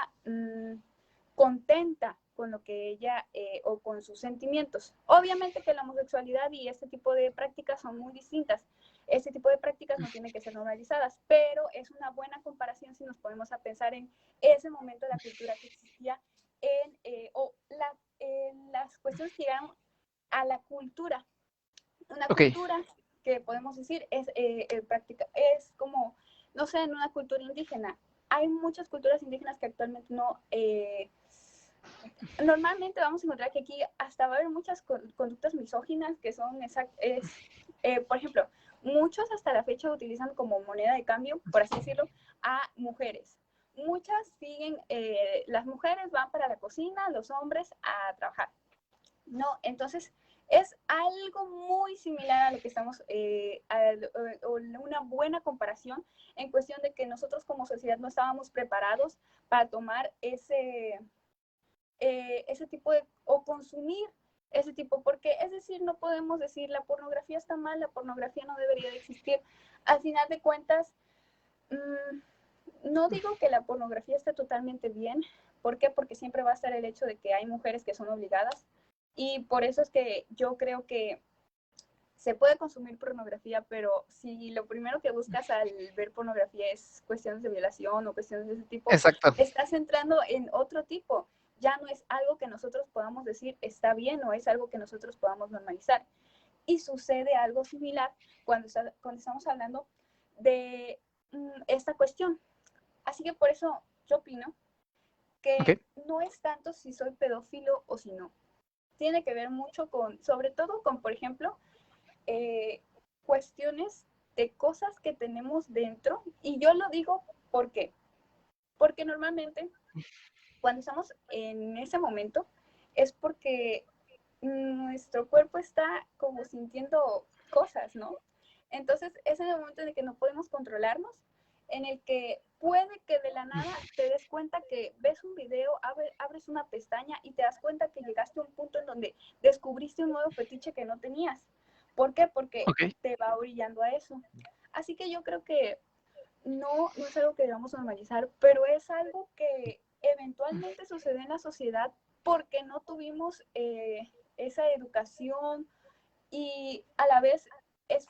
contenta con lo que ella o con sus sentimientos. Obviamente que la homosexualidad y este tipo de prácticas son muy distintas. Este tipo de prácticas no tienen que ser normalizadas, pero es una buena comparación si nos ponemos a pensar en ese momento de la cultura que existía las cuestiones que llegaron a la cultura. Una cultura que podemos decir es como, no sé, en una cultura indígena. Hay muchas culturas indígenas que actualmente no... normalmente vamos a encontrar que aquí hasta va a haber muchas conductas misóginas que son por ejemplo, muchos hasta la fecha utilizan como moneda de cambio, por así decirlo, a mujeres. Muchas siguen, las mujeres van para la cocina, los hombres a trabajar. No, entonces es algo muy similar a lo que estamos, una buena comparación en cuestión de que nosotros como sociedad no estábamos preparados para tomar ese tipo de, o consumir ese tipo, porque es decir, no podemos decir la pornografía está mal, la pornografía no debería de existir. Al final de cuentas, no digo que la pornografía esté totalmente bien. ¿Por qué? Porque siempre va a estar el hecho de que hay mujeres que son obligadas, y por eso es que yo creo que se puede consumir pornografía, pero si lo primero que buscas al ver pornografía es cuestiones de violación o cuestiones de ese tipo, Exacto. estás entrando en otro tipo. Ya no es algo que nosotros podamos decir está bien, o es algo que nosotros podamos normalizar. Y sucede algo similar cuando estamos hablando de esta cuestión. Así que por eso yo opino que no es tanto si soy pedófilo o si no. Tiene que ver mucho sobre todo con, por ejemplo, cuestiones de cosas que tenemos dentro. Y yo lo digo ¿por qué? Porque normalmente cuando estamos en ese momento es porque nuestro cuerpo está como sintiendo cosas, ¿no? Entonces es en el momento en el que no podemos controlarnos, en el que puede que de la nada te des cuenta que ves un video, abres una pestaña y te das cuenta que llegaste a un punto en donde descubriste un nuevo fetiche que no tenías. ¿Por qué? Porque te va orillando a eso. Así que yo creo que no es algo que debamos normalizar, pero es algo que eventualmente sucede en la sociedad porque no tuvimos esa educación, y a la vez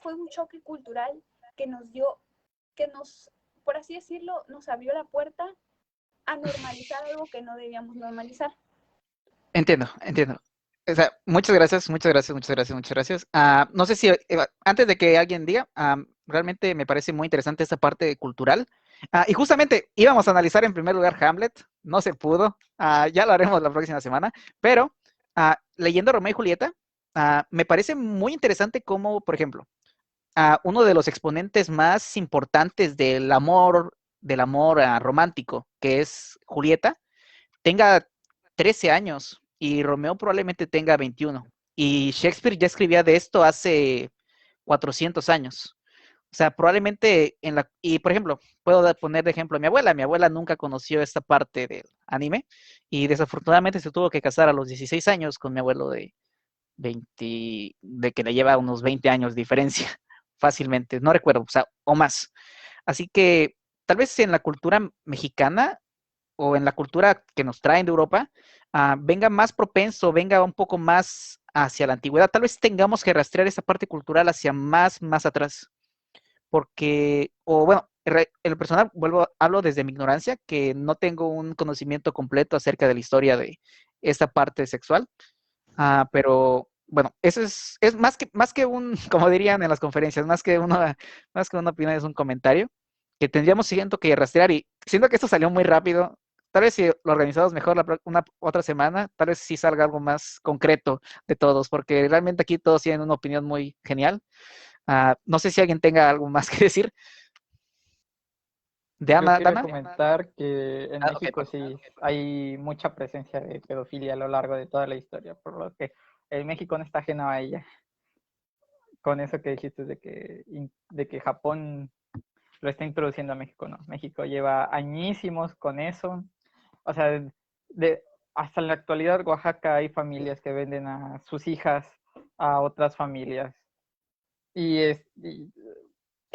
fue un choque cultural que nos, por así decirlo, nos abrió la puerta a normalizar algo que no debíamos normalizar. Entiendo. O sea, muchas gracias. No sé si antes de que alguien diga, realmente me parece muy interesante esta parte cultural. Y justamente íbamos a analizar en primer lugar Hamlet, no se pudo, ya lo haremos la próxima semana, pero leyendo Romeo y Julieta, me parece muy interesante cómo, por ejemplo, uno de los exponentes más importantes del amor romántico, que es Julieta, tenga 13 años y Romeo probablemente tenga 21. Y Shakespeare ya escribía de esto hace 400 años. O sea, probablemente y por ejemplo, puedo poner de ejemplo a mi abuela. Mi abuela nunca conoció esta parte del anime y desafortunadamente se tuvo que casar a los 16 años con mi abuelo de 20, de que le lleva unos 20 años de diferencia, fácilmente, no recuerdo, o sea, o más. Así que tal vez en la cultura mexicana o en la cultura que nos traen de Europa, venga más propenso, venga un poco más hacia la antigüedad. Tal vez tengamos que rastrear esa parte cultural hacia más atrás. Porque, o bueno, el personal, hablo desde mi ignorancia, que no tengo un conocimiento completo acerca de la historia de esta parte sexual. Pero bueno, eso es más que un, como dirían en las conferencias, más que una opinión, es un comentario que tendríamos siento que rastrear y siento que esto salió muy rápido. Tal vez si lo organizamos mejor una otra semana, tal vez sí salga algo más concreto de todos, porque realmente aquí todos tienen una opinión muy genial. No sé si alguien tenga algo más que decir. De Yo quería Dana. comentar que en Ok, México sí hay mucha presencia de pedofilia a lo largo de toda la historia, por lo que el México no está ajeno a ella. Con eso que dijiste de que Japón lo está introduciendo a México, no. México lleva añísimos con eso. O sea, hasta en la actualidad Oaxaca hay familias que venden a sus hijas a otras familias. Y Es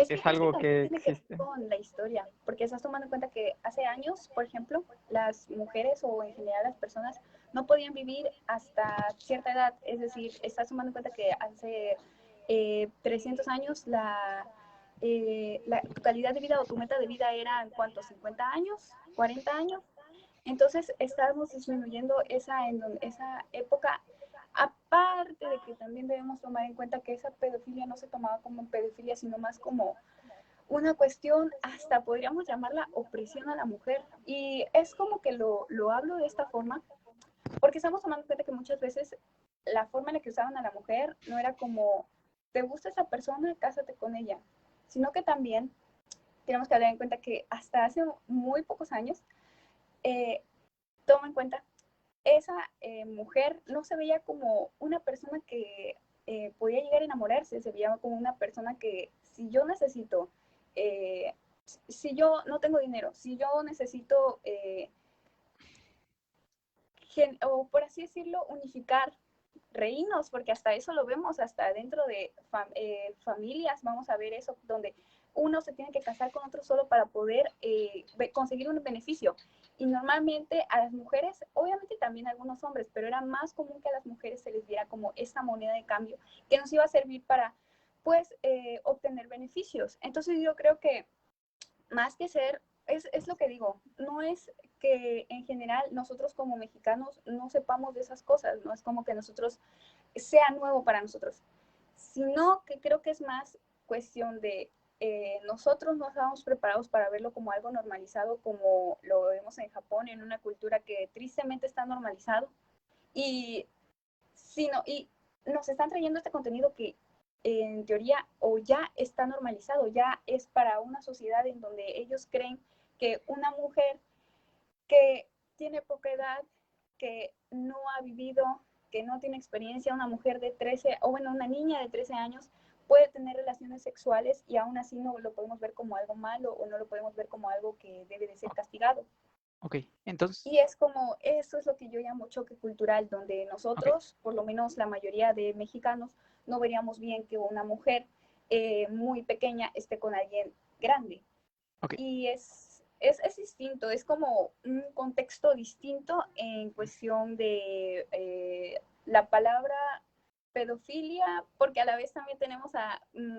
que es creo que algo también que tiene que ver existe. con la historia, porque estás tomando en cuenta que hace años, por ejemplo, las mujeres o en general las personas no podían vivir hasta cierta edad, es decir, estás tomando en cuenta que hace 300 años la calidad de vida o tu meta de vida era, ¿en cuánto? ¿50 años? ¿40 años? Entonces estamos disminuyendo esa época. Aparte de que también debemos tomar en cuenta que esa pedofilia no se tomaba como pedofilia, sino más como una cuestión, hasta podríamos llamarla opresión a la mujer. Y es como que lo hablo de esta forma, porque estamos tomando en cuenta que muchas veces la forma en la que usaban a la mujer no era como, te gusta esa persona, cásate con ella, sino que también tenemos que hablar en cuenta que hasta hace muy pocos años, toma en cuenta esa mujer no se veía como una persona que podía llegar a enamorarse, se veía como una persona que si yo necesito, eh, si yo no tengo dinero, si yo necesito, o por así decirlo, unificar reinos, porque hasta eso lo vemos, hasta dentro de familias vamos a ver eso, donde uno se tiene que casar con otro solo para poder conseguir un beneficio. Y normalmente a las mujeres, obviamente también a algunos hombres, pero era más común que a las mujeres se les diera como esa moneda de cambio que nos iba a servir para, pues, obtener beneficios. Entonces yo creo que más que ser, es lo que digo, no es que en general nosotros como mexicanos no sepamos de esas cosas, no es como que nosotros sea nuevo para nosotros, sino que creo que es más cuestión de nosotros no estábamos preparados para verlo como algo normalizado como lo vemos en Japón, en una cultura que tristemente está normalizado y, y nos están trayendo este contenido que en teoría o ya está normalizado, ya es para una sociedad en donde ellos creen que una mujer que tiene poca edad, que no ha vivido, que no tiene experiencia, una mujer de 13, o bueno, una niña de 13 años, puede tener relaciones sexuales y aún así no lo podemos ver como algo malo o no lo podemos ver como algo que debe de ser castigado. Ok, entonces. Y es como, eso es lo que yo llamo choque cultural, donde nosotros, Okay. por lo menos la mayoría de mexicanos, no veríamos bien que una mujer muy pequeña esté con alguien grande. Okay. Y es distinto, es como un contexto distinto en cuestión de la palabra pedofilia, porque a la vez también tenemos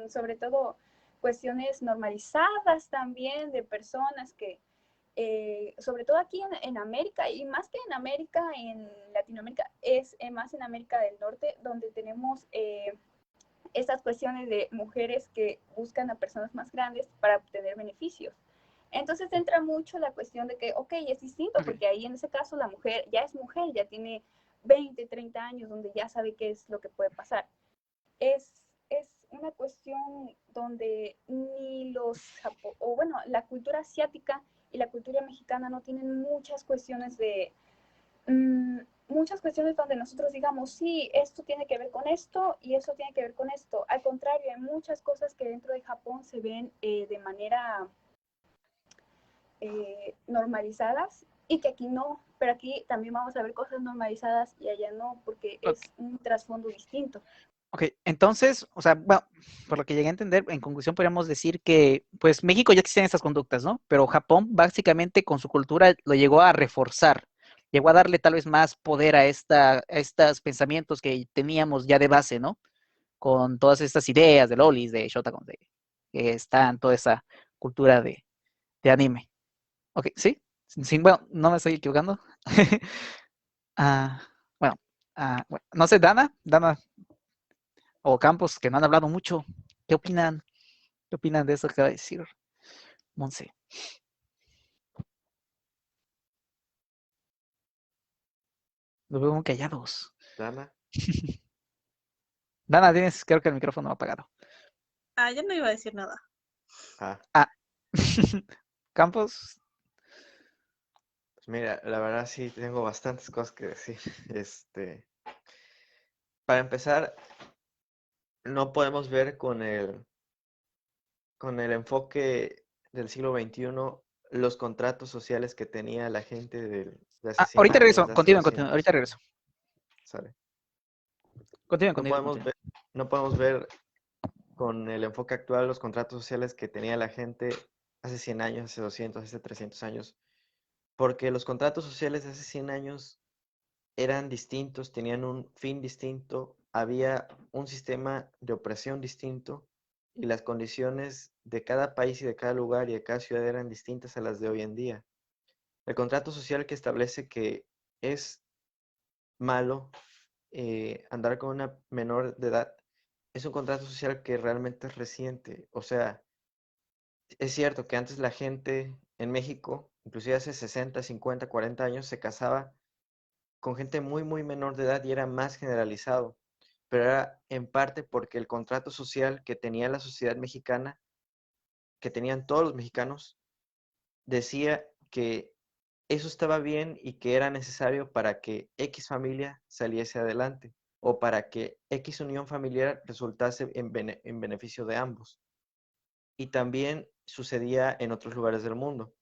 sobre todo cuestiones normalizadas también de personas que, sobre todo aquí en América, y más que en América, en Latinoamérica, es más en América del Norte, donde tenemos estas cuestiones de mujeres que buscan a personas más grandes para obtener beneficios. Entonces entra mucho la cuestión de que, ok, es distinto, Okay. porque ahí en ese caso la mujer ya es mujer, ya tiene 20, 30 años, donde ya sabe qué es lo que puede pasar. Es una cuestión donde ni o bueno, la cultura asiática y la cultura mexicana no tienen muchas cuestiones donde nosotros digamos, sí, esto tiene que ver con esto y eso tiene que ver con esto. Al contrario, hay muchas cosas que dentro de Japón se ven de manera normalizadas y que aquí no, pero aquí también vamos a ver cosas normalizadas y allá no, porque Ok. es un trasfondo distinto. Ok, entonces, o sea, bueno, por lo que llegué a entender, en conclusión podríamos decir que, pues, México ya existen estas conductas, ¿no? Pero Japón, básicamente, con su cultura, lo llegó a reforzar, llegó a darle tal vez más poder a estos pensamientos que teníamos ya de base, ¿no? Con todas estas ideas de lolis, de shotacon, que están toda esa cultura de anime. Ok, ¿sí? Bueno, no me estoy equivocando. Ah, bueno, bueno, no sé, Dana o Campos, que no han hablado mucho. ¿Qué opinan? ¿Qué opinan de eso que acaba de decir Monse? Los veo muy callados. Dana. Dana, tienes, creo que el micrófono apagado. Yo no iba a decir nada. Ah, Ah, Campos, pues mira, la verdad sí tengo bastantes cosas que decir. Para empezar, no podemos ver con el enfoque del siglo XXI los contratos sociales que tenía la gente de hace 100 ahorita años, regreso, de hace continúen, ahorita 200 regreso. ¿sale? Continúen, No continúen, podemos continúen. ver, no podemos ver con el enfoque actual los contratos sociales que tenía la gente hace 100 años, hace 200, hace 300 años, porque los contratos sociales de hace 100 años eran distintos, tenían un fin distinto, había un sistema de opresión distinto y las condiciones de cada país y de cada lugar y de cada ciudad eran distintas a las de hoy en día. El contrato social que establece que es malo andar con una menor de edad es un contrato social que realmente es reciente. O sea, es cierto que antes la gente en México, inclusive hace 60, 50, 40 años, se casaba con gente muy, muy menor de edad y era más generalizado, pero era en parte porque el contrato social que tenía la sociedad mexicana, que tenían todos los mexicanos, decía que eso estaba bien y que era necesario para que X familia saliese adelante o para que X unión familiar resultase en beneficio de ambos. Y también sucedía en otros lugares del mundo.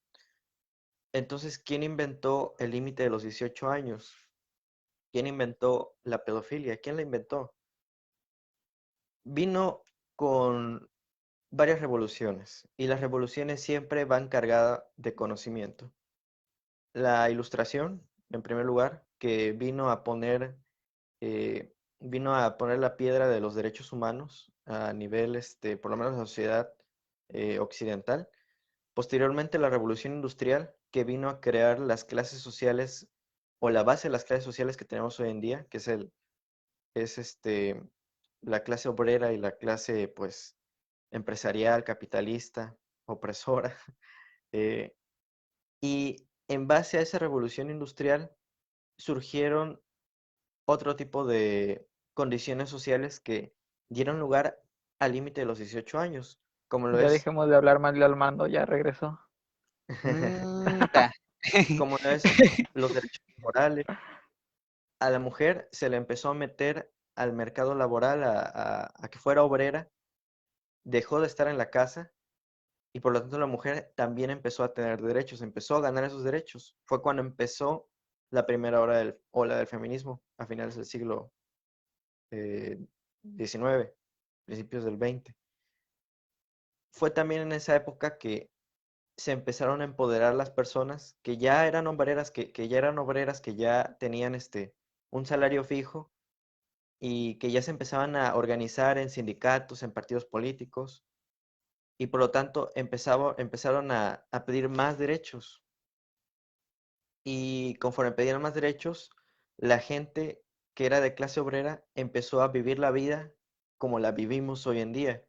Entonces, ¿quién inventó el límite de los 18 años? ¿Quién inventó la pedofilia? ¿Quién la inventó? Vino con varias revoluciones y las revoluciones siempre van cargadas de conocimiento. La ilustración, en primer lugar, que vino a poner la piedra de los derechos humanos a nivel, por lo menos la sociedad occidental. Posteriormente, la revolución industrial, que vino a crear las clases sociales o la base de las clases sociales que tenemos hoy en día, que es la clase obrera y la clase, pues, empresarial, capitalista, opresora. eh, y en base a esa revolución industrial surgieron otro tipo de condiciones sociales que dieron lugar al límite de los 18 años, como lo Ya es, dejemos de hablar mal al mando, ya regresó. Ta. como lo es los derechos laborales. A la mujer se le empezó a meter al mercado laboral a que fuera obrera, dejó de estar en la casa y por lo tanto la mujer también empezó a tener derechos, empezó a ganar esos derechos. Fue cuando empezó la primera ola del feminismo a finales del siglo XIX, principios del XX. Fue también en esa época que se empezaron a empoderar las personas que ya eran obreras, que ya eran obreras, que ya tenían un salario fijo y que ya se empezaban a organizar en sindicatos, en partidos políticos y por lo tanto empezaron a pedir más derechos. Y conforme pedían más derechos, la gente que era de clase obrera empezó a vivir la vida como la vivimos hoy en día.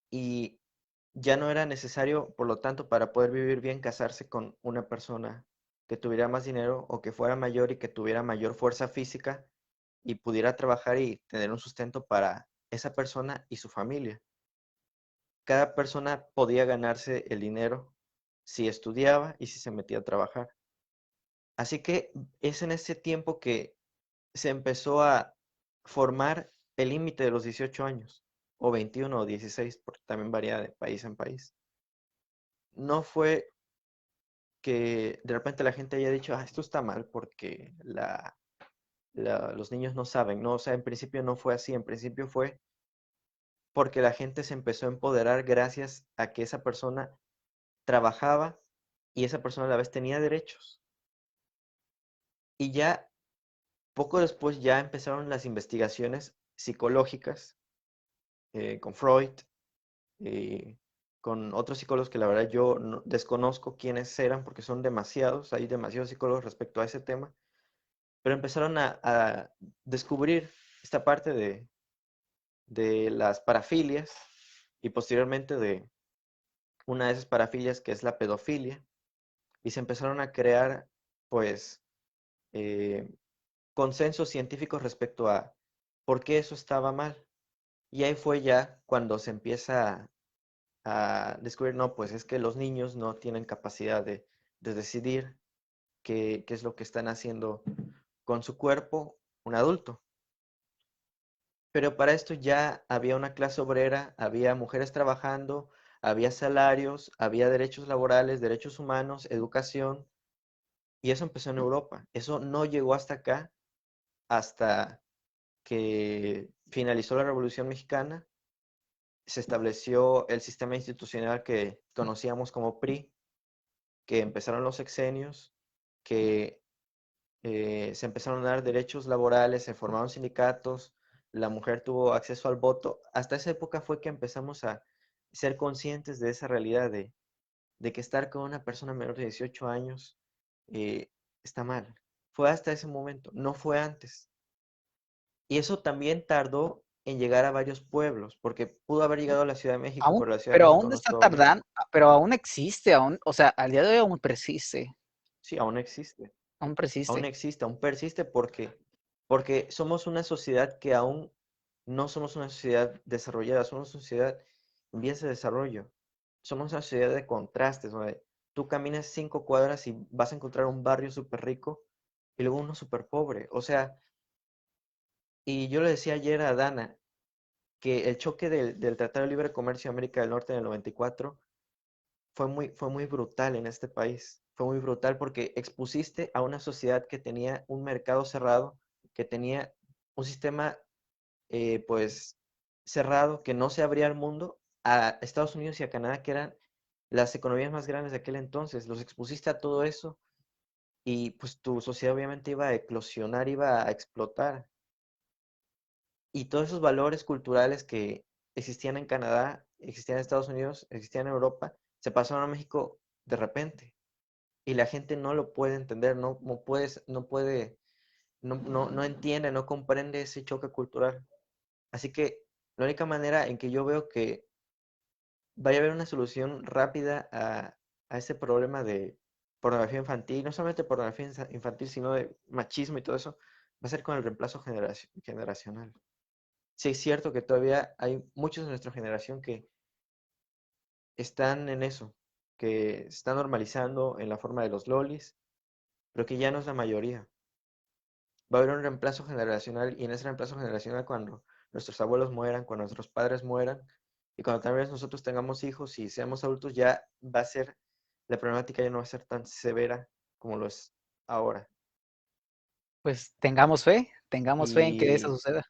Y ya no era necesario, por lo tanto, para poder vivir bien, casarse con una persona que tuviera más dinero o que fuera mayor y que tuviera mayor fuerza física y pudiera trabajar y tener un sustento para esa persona y su familia. Cada persona podía ganarse el dinero si estudiaba y si se metía a trabajar. Así que es en ese tiempo que se empezó a formar el límite de los 18 años, o 21 o 16, porque también varía de país en país. No fue que de repente la gente haya dicho, esto está mal porque los niños no saben, ¿no? O sea, en principio no fue así, en principio fue porque la gente se empezó a empoderar gracias a que esa persona trabajaba y esa persona a la vez tenía derechos. Y ya poco después ya empezaron las investigaciones psicológicas con Freud, con otros psicólogos que la verdad yo desconozco quiénes eran porque son demasiados, hay demasiados psicólogos respecto a ese tema, pero empezaron a descubrir esta parte de las parafilias y posteriormente de una de esas parafilias que es la pedofilia, y se empezaron a crear pues eh, consensos científicos respecto a por qué eso estaba mal. Y ahí fue ya cuando se empieza a descubrir, no, pues es que los niños no tienen capacidad de decidir qué es lo que están haciendo con su cuerpo un adulto. Pero para esto ya había una clase obrera, había mujeres trabajando, había salarios, había derechos laborales, derechos humanos, educación, y eso empezó en Europa. Eso no llegó hasta acá, hasta que finalizó la Revolución Mexicana, se estableció el sistema institucional que conocíamos como PRI, que empezaron los sexenios, que se empezaron a dar derechos laborales, se formaron sindicatos, la mujer tuvo acceso al voto. Hasta esa época fue que empezamos a ser conscientes de esa realidad de que estar con una persona menor de 18 años está mal. Fue hasta ese momento, no fue antes. Y eso también tardó en llegar a varios pueblos, porque pudo haber llegado a la Ciudad de México, Aún, pero la Ciudad de pero México aún no es está todo tardando, México. pero aún existe, aún, o sea, al día de hoy aún persiste, Sí, aún existe. aún Aún persiste. existe, aún persiste porque somos una sociedad que aún no somos una sociedad desarrollada, somos una sociedad en vías de desarrollo. Somos una sociedad de contrastes, donde tú caminas 5 cuadras y vas a encontrar un barrio súper rico y luego uno súper pobre. O sea, y yo le decía ayer a Dana que el choque del Tratado de Libre Comercio de América del Norte en el 94 fue muy brutal en este país. Fue muy brutal porque expusiste a una sociedad que tenía un mercado cerrado, que tenía un sistema pues cerrado, que no se abría al mundo, a Estados Unidos y a Canadá, que eran las economías más grandes de aquel entonces. Los expusiste a todo eso y pues tu sociedad obviamente iba a eclosionar, iba a explotar. Y todos esos valores culturales que existían en Canadá, existían en Estados Unidos, existían en Europa, se pasaron a México de repente. Y la gente no lo puede entender, no entiende, no comprende ese choque cultural. Así que la única manera en que yo veo que vaya a haber una solución rápida a ese problema de pornografía infantil, no solamente pornografía infantil, sino de machismo y todo eso, va a ser con el reemplazo generacional. Sí, es cierto que todavía hay muchos de nuestra generación que están en eso, que se están normalizando en la forma de los lolis, pero que ya no es la mayoría. Va a haber un reemplazo generacional y en ese reemplazo generacional cuando nuestros abuelos mueran, cuando nuestros padres mueran y cuando tal vez nosotros tengamos hijos y seamos adultos, ya va a ser, la problemática ya no va a ser tan severa como lo es ahora. Pues tengamos fe en que eso Y suceda,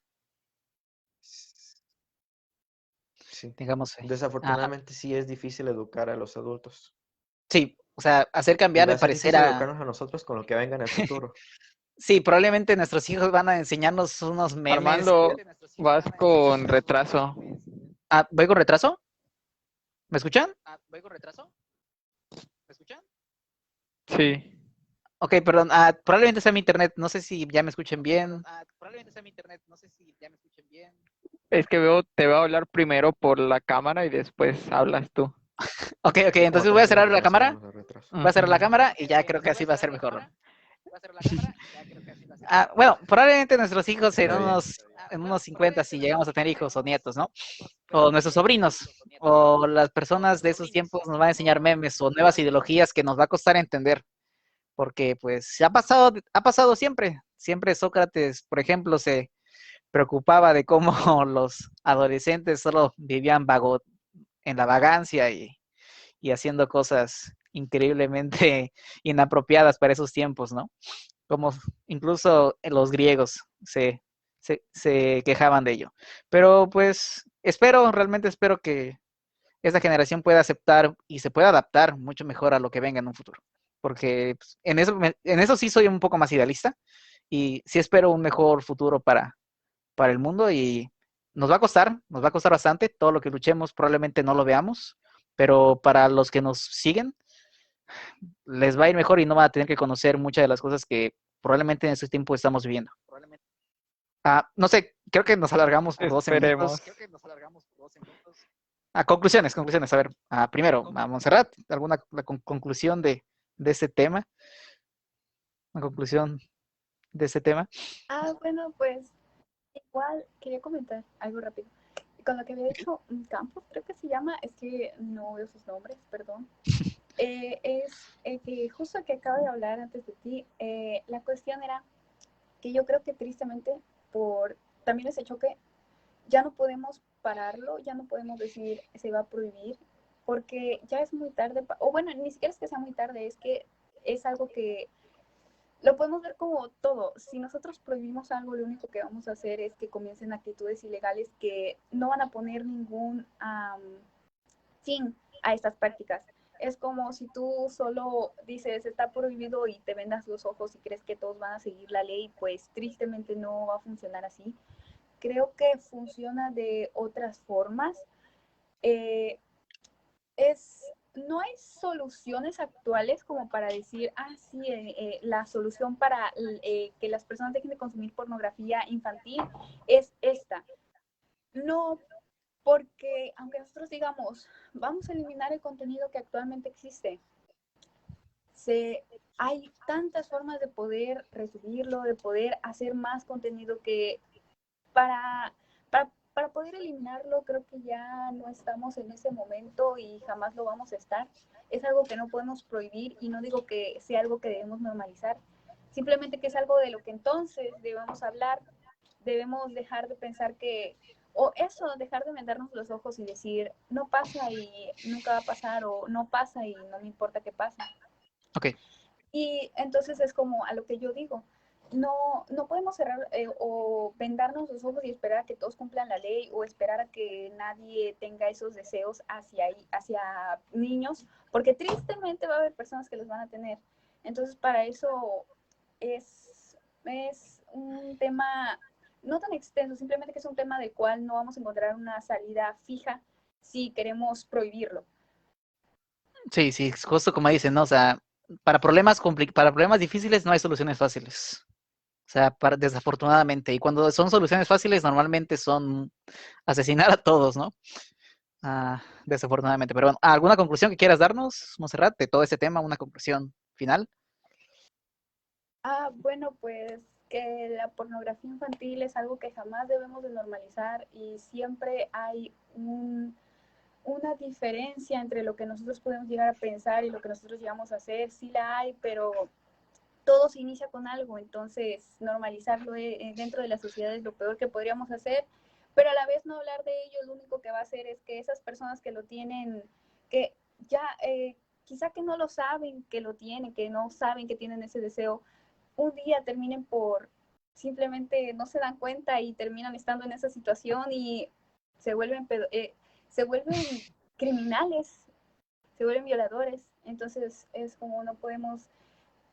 sí, tengamos fe. desafortunadamente sí es difícil educar a los adultos. Sí, o sea, hacer Y cambiar va de a ser parecer difícil a... educarnos a nosotros con lo que venga en el futuro. Sí, probablemente nuestros hijos van a enseñarnos unos memes. Armando, vas con retraso. Ah, ¿voy con retraso? ¿Me escuchan? Sí. Ok, perdón. Probablemente sea mi internet. No sé si ya me escuchen bien. Es que te veo hablar primero por la cámara y después hablas tú. Ok, entonces voy a cerrar la cámara. Voy a cerrar la Ujú. cámara y ya creo que así va a ser mejor. Bueno, probablemente nuestros hijos Está bien. en unos 50, si llegamos a tener hijos o nietos, ¿no? O nuestros sobrinos, o las personas de esos tiempos nos van a enseñar memes o nuevas ideologías que nos va a costar entender, porque pues ha pasado siempre Sócrates, por ejemplo, se preocupaba de cómo los adolescentes solo vivían en la vagancia y haciendo cosas increíblemente inapropiadas para esos tiempos, ¿no? Como incluso los griegos se quejaban de ello. Pero pues realmente espero que esta generación pueda aceptar y se pueda adaptar mucho mejor a lo que venga en un futuro. Porque pues, en eso sí soy un poco más idealista y sí espero un mejor futuro para el mundo y nos va a costar bastante, todo lo que luchemos probablemente no lo veamos, pero para los que nos siguen les va a ir mejor y no van a tener que conocer muchas de las cosas que probablemente en este tiempo estamos viviendo. No sé, creo que nos alargamos por 12 Esperemos. minutos. Conclusiones. A ver, primero, a Montserrat, ¿alguna conclusión de este tema? Una conclusión de este tema. Bueno, pues igual quería comentar algo rápido. Con lo que había dicho Campos, creo que se llama, es que no veo sus nombres, perdón. Es que justo que acabo de hablar antes de ti, la cuestión era que yo creo que tristemente por también ese choque ya no podemos pararlo, ya no podemos decir se va a prohibir, porque ya es muy tarde, o bueno, ni siquiera es que sea muy tarde, es que es algo que lo podemos ver como todo. Si nosotros prohibimos algo, lo único que vamos a hacer es que comiencen actitudes ilegales que no van a poner ningún fin a estas prácticas. Es como si tú solo dices está prohibido y te vendas los ojos y crees que todos van a seguir la ley, pues tristemente no va a funcionar así. Creo que funciona de otras formas. Eh, no hay soluciones actuales como para decir, sí, la solución para que las personas dejen de consumir pornografía infantil es esta. No, porque aunque nosotros digamos, vamos a eliminar el contenido que actualmente existe, hay tantas formas de poder resumirlo, de poder hacer más contenido que para, para poder eliminarlo creo que ya no estamos en ese momento y jamás lo vamos a estar. Es algo que no podemos prohibir y no digo que sea algo que debemos normalizar, simplemente que es algo de lo que entonces debemos hablar, debemos dejar de pensar que, o eso, dejar de vendarnos los ojos y decir, no pasa y nunca va a pasar, o no pasa y no me importa qué pasa. Ok. Y entonces es como a lo que yo digo, no podemos cerrar o vendarnos los ojos y esperar a que todos cumplan la ley o esperar a que nadie tenga esos deseos hacia niños, porque tristemente va a haber personas que los van a tener. Entonces para eso es un tema no tan extenso, simplemente que es un tema del cual no vamos a encontrar una salida fija si queremos prohibirlo. Sí, justo como dicen, ¿no? O sea, para problemas difíciles no hay soluciones fáciles. O sea, desafortunadamente. Y cuando son soluciones fáciles, normalmente son asesinar a todos, ¿no? Desafortunadamente. Pero bueno, ¿alguna conclusión que quieras darnos, Monserrat, de todo este tema? ¿Una conclusión final? Bueno, pues que la pornografía infantil es algo que jamás debemos de normalizar y siempre hay una diferencia entre lo que nosotros podemos llegar a pensar y lo que nosotros llegamos a hacer. Sí la hay, pero todo se inicia con algo, entonces normalizarlo dentro de la sociedad es lo peor que podríamos hacer, pero a la vez no hablar de ello, lo único que va a hacer es que esas personas que lo tienen, que ya quizá que no lo saben que lo tienen, que no saben que tienen ese deseo, un día terminen por simplemente no se dan cuenta y terminan estando en esa situación y se vuelven, se vuelven criminales, se vuelven violadores. Entonces es como no podemos,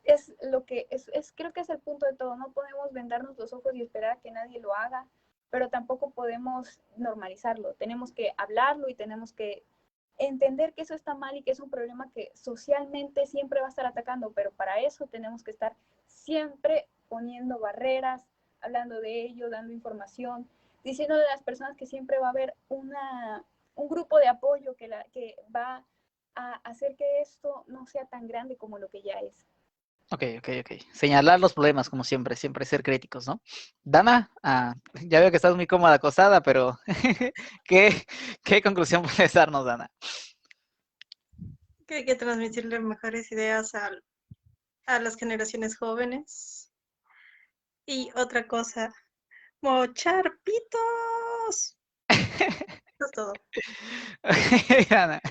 es lo que creo que es el punto de todo, no podemos vendarnos los ojos y esperar a que nadie lo haga, pero tampoco podemos normalizarlo, tenemos que hablarlo y tenemos que entender que eso está mal y que es un problema que socialmente siempre va a estar atacando, pero para eso tenemos que estar siempre poniendo barreras, hablando de ello, dando información, diciéndole a las personas que siempre va a haber un grupo de apoyo que va a hacer que esto no sea tan grande como lo que ya es. Ok. Señalar los problemas, como siempre ser críticos, ¿no? Dana, ya veo que estás muy cómoda acostada, pero ¿qué conclusión puedes darnos, Dana? Que hay que transmitirle mejores ideas a las generaciones jóvenes. Y otra cosa, mochar pitos. Eso es todo. Dana.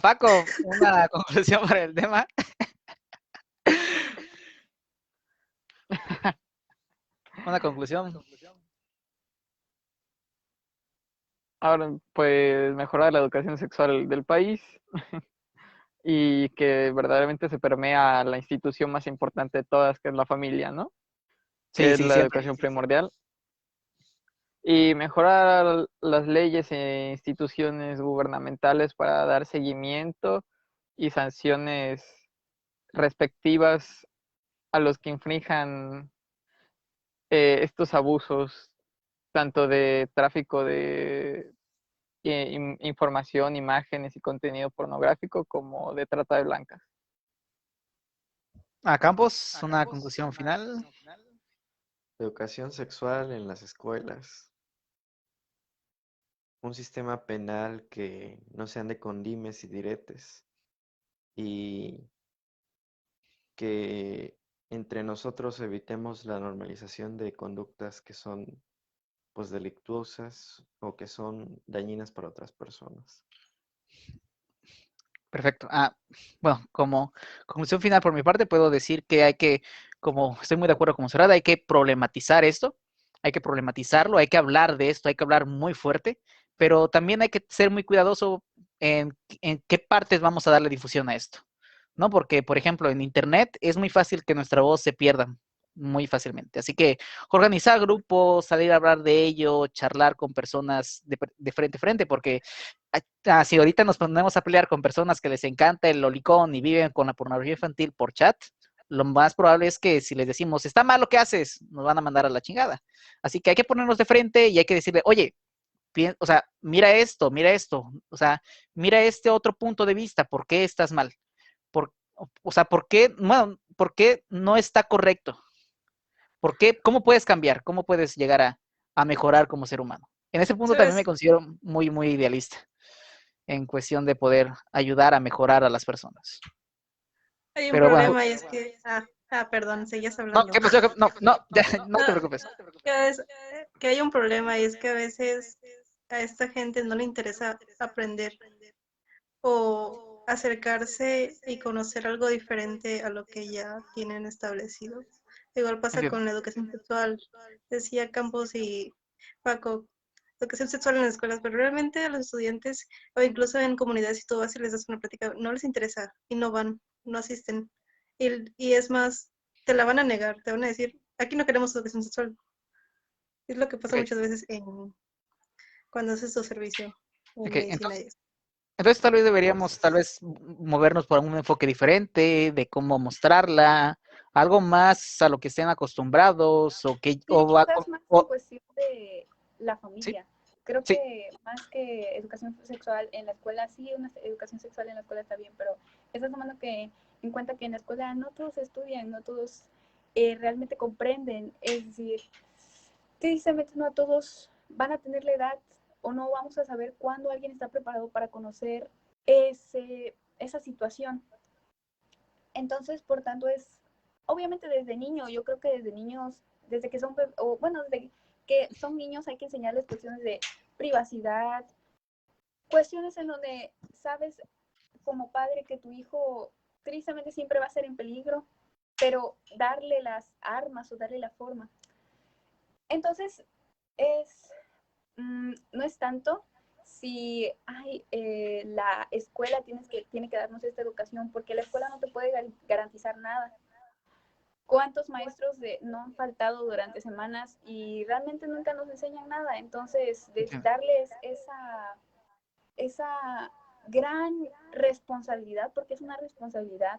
Paco, una conclusión para el tema. Una conclusión. Ahora, pues mejorar la educación sexual del país y que verdaderamente se permea a la institución más importante de todas, que es la familia, ¿no? Que Sí, es sí, la siempre. educación primordial. Y mejorar las leyes e instituciones gubernamentales para dar seguimiento y sanciones respectivas a los que infrinjan estos abusos, tanto de tráfico de información, imágenes y contenido pornográfico, como de trata de blancas. A Campos, una conclusión final. Educación sexual en las escuelas. Un sistema penal que no sean de condimes y diretes. Y que entre nosotros evitemos la normalización de conductas que son pues delictuosas o que son dañinas para otras personas. Perfecto. Bueno, como conclusión final por mi parte, puedo decir que hay que, como estoy muy de acuerdo con Serrada, hay que problematizar esto, hay que problematizarlo, hay que hablar de esto, hay que hablar muy fuerte, pero también hay que ser muy cuidadoso en qué partes vamos a darle difusión a esto, ¿no? Porque, por ejemplo, en Internet es muy fácil que nuestra voz se pierda muy fácilmente. Así que organizar grupos, salir a hablar de ello, charlar con personas de frente a frente, porque si ahorita nos ponemos a pelear con personas que les encanta el lolicón y viven con la pornografía infantil por chat, lo más probable es que si les decimos, está mal lo que haces, nos van a mandar a la chingada. Así que hay que ponernos de frente y hay que decirle, oye, o sea, mira esto, o sea, mira este otro punto de vista, ¿por qué estás mal? O sea, ¿por qué no está correcto? ¿Cómo puedes cambiar? ¿Cómo puedes llegar a mejorar como ser humano? En ese punto también me ¿Sabes? considero muy, muy idealista en cuestión de poder ayudar a mejorar a las personas. Hay un Pero bueno, problema y es que... perdón, seguías no, hablando. ¿qué pasó? No, no, ya, no te No, preocupes. que hay un problema y es que a veces a esta gente no le interesa aprender o acercarse y conocer algo diferente a lo que ya tienen establecido. Igual pasa Entiendo. con la educación sexual. Decía Campos y Paco, educación sexual en las escuelas, pero realmente a los estudiantes o incluso en comunidades, si tú vas y les das una plática, no les interesa y no van, no asisten. Y es más, te la van a negar, te van a decir, aquí no queremos educación sexual. Es lo que pasa Ok, muchas veces cuando haces tu servicio en ok. medicina y eso. Entonces tal vez deberíamos movernos por un enfoque diferente de cómo mostrarla, algo más a lo que estén acostumbrados Sí, quizás más en cuestión de la sí, familia. Creo sí, que más que educación sexual en la escuela, sí, una educación sexual en la escuela está bien, pero estás tomando en cuenta que en la escuela no todos estudian, no todos realmente comprenden. Es decir, tristemente no a todos van a tener la edad o no vamos a saber cuándo alguien está preparado para conocer esa situación. Entonces, por tanto, obviamente desde niño, yo creo que desde niños, desde que son, o bueno, desde que son niños hay que enseñarles cuestiones de privacidad, cuestiones en donde sabes como padre que tu hijo tristemente siempre va a ser en peligro, pero darle las armas o darle la forma. Entonces, no es tanto si la escuela tiene que darnos esta educación, porque la escuela no te puede garantizar nada. ¿Cuántos maestros no han faltado durante semanas y realmente nunca nos enseñan nada? Entonces, darles esa gran responsabilidad, porque es una responsabilidad,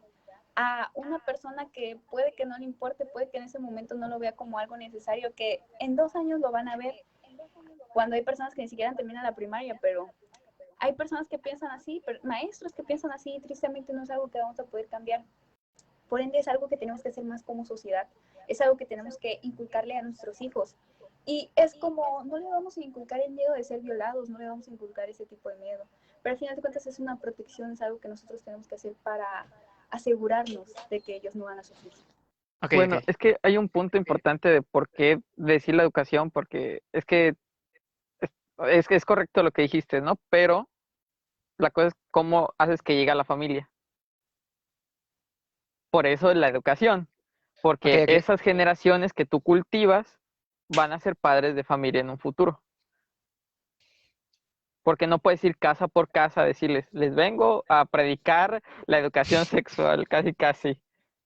a una persona que puede que no le importe, puede que en ese momento no lo vea como algo necesario, que en 2 años lo van a ver, cuando hay personas que ni siquiera terminan la primaria, pero hay personas que piensan así, maestros que piensan así, y tristemente no es algo que vamos a poder cambiar. Por ende, es algo que tenemos que hacer más como sociedad, es algo que tenemos que inculcarle a nuestros hijos. Y es como, no le vamos a inculcar el miedo de ser violados, no le vamos a inculcar ese tipo de miedo, pero al final de cuentas es una protección, es algo que nosotros tenemos que hacer para asegurarnos de que ellos no van a sufrir. Ok, Bueno, ok. es que hay un punto importante de por qué decir la educación, porque es que es correcto lo que dijiste, ¿no? Pero la cosa es cómo haces que llegue a la familia. Por eso es la educación, porque Ok, ok. esas generaciones que tú cultivas van a ser padres de familia en un futuro. Porque no puedes ir casa por casa a decirles, les vengo a predicar la educación sexual, casi, casi.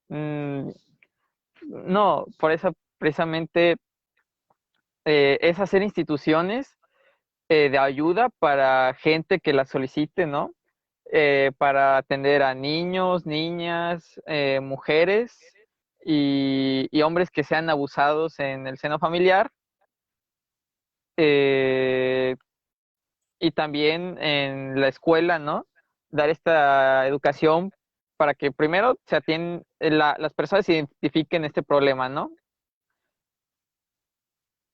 No, por eso precisamente es hacer instituciones de ayuda para gente que la solicite, ¿no? Para atender a niños, niñas, mujeres y hombres que sean abusados en el seno familiar. Y también en la escuela, ¿no? Dar esta educación para que primero se atiendan, las personas identifiquen este problema, ¿no?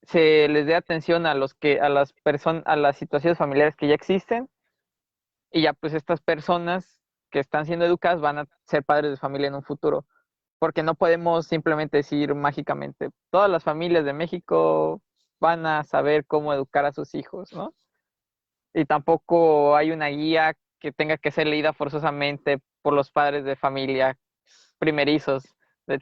Se les dé atención a las personas, a las situaciones familiares que ya existen, y ya pues estas personas que están siendo educadas van a ser padres de familia en un futuro, porque no podemos simplemente decir mágicamente, todas las familias de México van a saber cómo educar a sus hijos, ¿no? Y tampoco hay una guía que tenga que ser leída forzosamente por los padres de familia primerizos.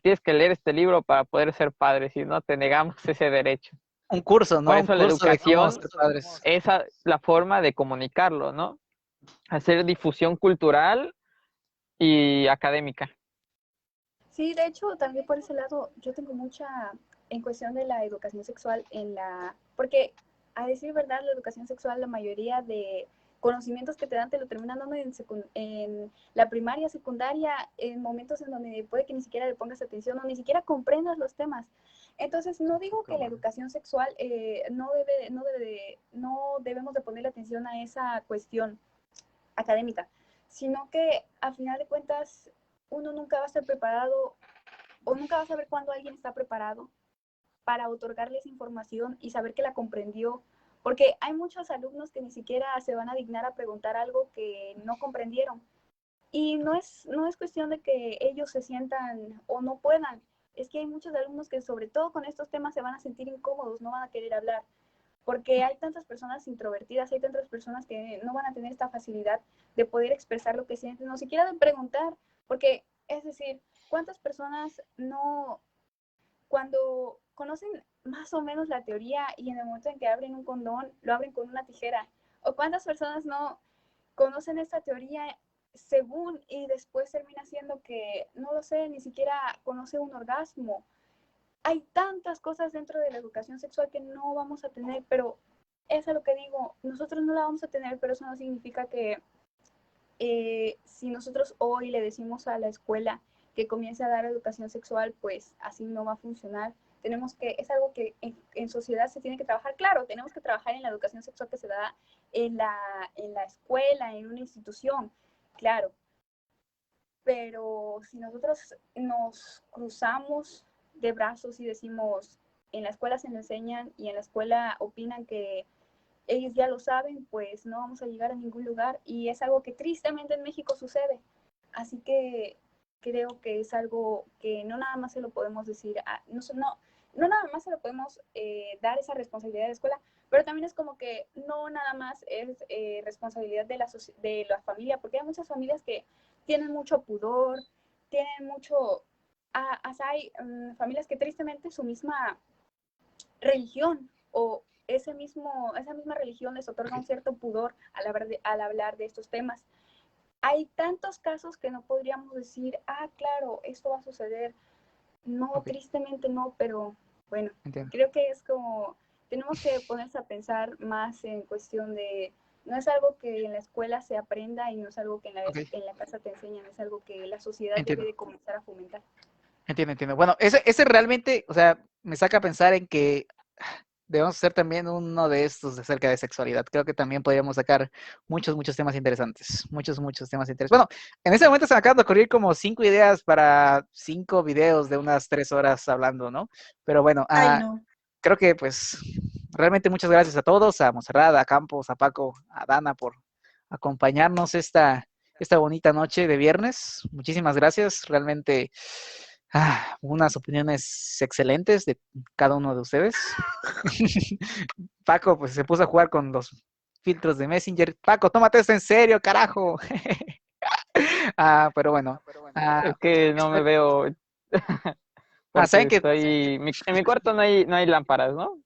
Tienes que leer este libro para poder ser padre, si no te negamos ese derecho. Un curso, Por ¿no? Un eso la curso de cómo educación ser padres. es la forma de comunicarlo, ¿no? Hacer difusión cultural y académica. Sí, de hecho, también por ese lado, yo tengo mucha, en cuestión de la educación sexual, porque a decir verdad, la educación sexual, la mayoría de conocimientos que te dan te lo terminan dando en la primaria, secundaria, en momentos en donde puede que ni siquiera le pongas atención o ni siquiera comprendas los temas. Entonces, no digo que la educación sexual no debemos de ponerle atención a esa cuestión académica, sino que a final de cuentas uno nunca va a estar preparado o nunca va a saber cuándo alguien está preparado para otorgarles información y saber que la comprendió, porque hay muchos alumnos que ni siquiera se van a dignar a preguntar algo que no comprendieron. Y no es cuestión de que ellos se sientan o no puedan, es que hay muchos alumnos que sobre todo con estos temas se van a sentir incómodos, no van a querer hablar, porque hay tantas personas introvertidas, hay tantas personas que no van a tener esta facilidad de poder expresar lo que sienten, no siquiera de preguntar, porque es decir, ¿cuántas personas no, cuando conocen más o menos la teoría y en el momento en que abren un condón, lo abren con una tijera? ¿O cuántas personas no conocen esta teoría según y después termina siendo que, no lo sé, ni siquiera conoce un orgasmo? Hay tantas cosas dentro de la educación sexual que no vamos a tener, pero es a lo que digo, nosotros no la vamos a tener, pero eso no significa que si nosotros hoy le decimos a la escuela que comience a dar educación sexual, pues así no va a funcionar. Es algo que en sociedad se tiene que trabajar. Claro, tenemos que trabajar en la educación sexual que se da en la escuela, en una institución, claro. Pero si nosotros nos cruzamos de brazos y decimos, en la escuela se nos enseñan y en la escuela opinan que ellos ya lo saben, pues no vamos a llegar a ningún lugar y es algo que tristemente en México sucede. Así que creo que es algo que no nada más se lo podemos decir, no nada más se lo podemos dar esa responsabilidad de la escuela, pero también es como que no nada más es responsabilidad de la familia, porque hay muchas familias que tienen mucho pudor, tienen mucho, hay familias que tristemente su misma religión o esa misma religión les otorga un cierto pudor al hablar de estos temas. Hay tantos casos que no podríamos decir, claro, esto va a suceder. No, Ok, tristemente no, pero bueno, entiendo. creo que es como, tenemos que ponerse a pensar más en cuestión de, no es algo que en la escuela se aprenda y no es algo que Ok, en la casa te enseñan, es algo que la sociedad debe entiendo. de comenzar a fomentar. Entiendo, entiendo. Bueno, ese realmente, o sea, me saca a pensar en que debemos hacer también uno de estos acerca de sexualidad. Creo que también podríamos sacar muchos temas interesantes. Muchos temas interesantes. Bueno, en este momento se me acaban de ocurrir como 5 ideas para 5 videos de unas 3 horas hablando, ¿no? Pero bueno, Ay, no. creo que pues realmente muchas gracias a todos, a Monserrat, a Campos, a Paco, a Dana por acompañarnos esta bonita noche de viernes. Muchísimas gracias. Realmente unas opiniones excelentes de cada uno de ustedes. Paco pues se puso a jugar con los filtros de Messenger. Paco, tómate esto en serio, carajo. Pero bueno. Es que no me veo. ¿Saben que En mi cuarto no hay lámparas, ¿no?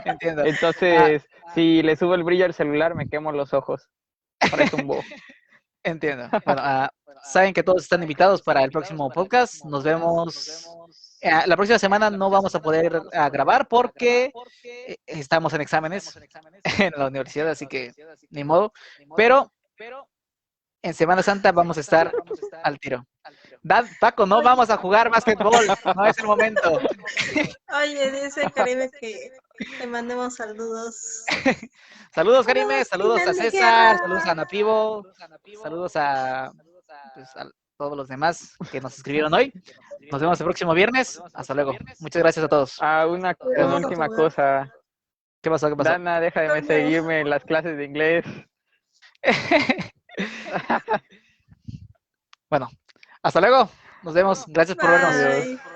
Entiendo. Entonces, si le subo el brillo al celular, me quemo los ojos. Parece un búho. Entiendo. Bueno, saben que todos están invitados para el próximo podcast. Nos vemos. La próxima semana no vamos a poder grabar porque estamos en exámenes en la universidad, así que ni modo. Pero en Semana Santa vamos a estar al tiro. Paco, no vamos a jugar básquetbol, no es el momento. Oye, dice Karime que te mandemos saludos. Saludos, Karime, saludos a César, saludos a Napivo, saludos a todos los demás que nos escribieron hoy. Nos vemos el próximo viernes. Hasta luego. Muchas gracias a todos. Una última cosa. ¿Qué pasó? Dana, deja de seguirme en las clases de inglés. Bueno, hasta luego. Nos vemos. Gracias por vernos. Bye.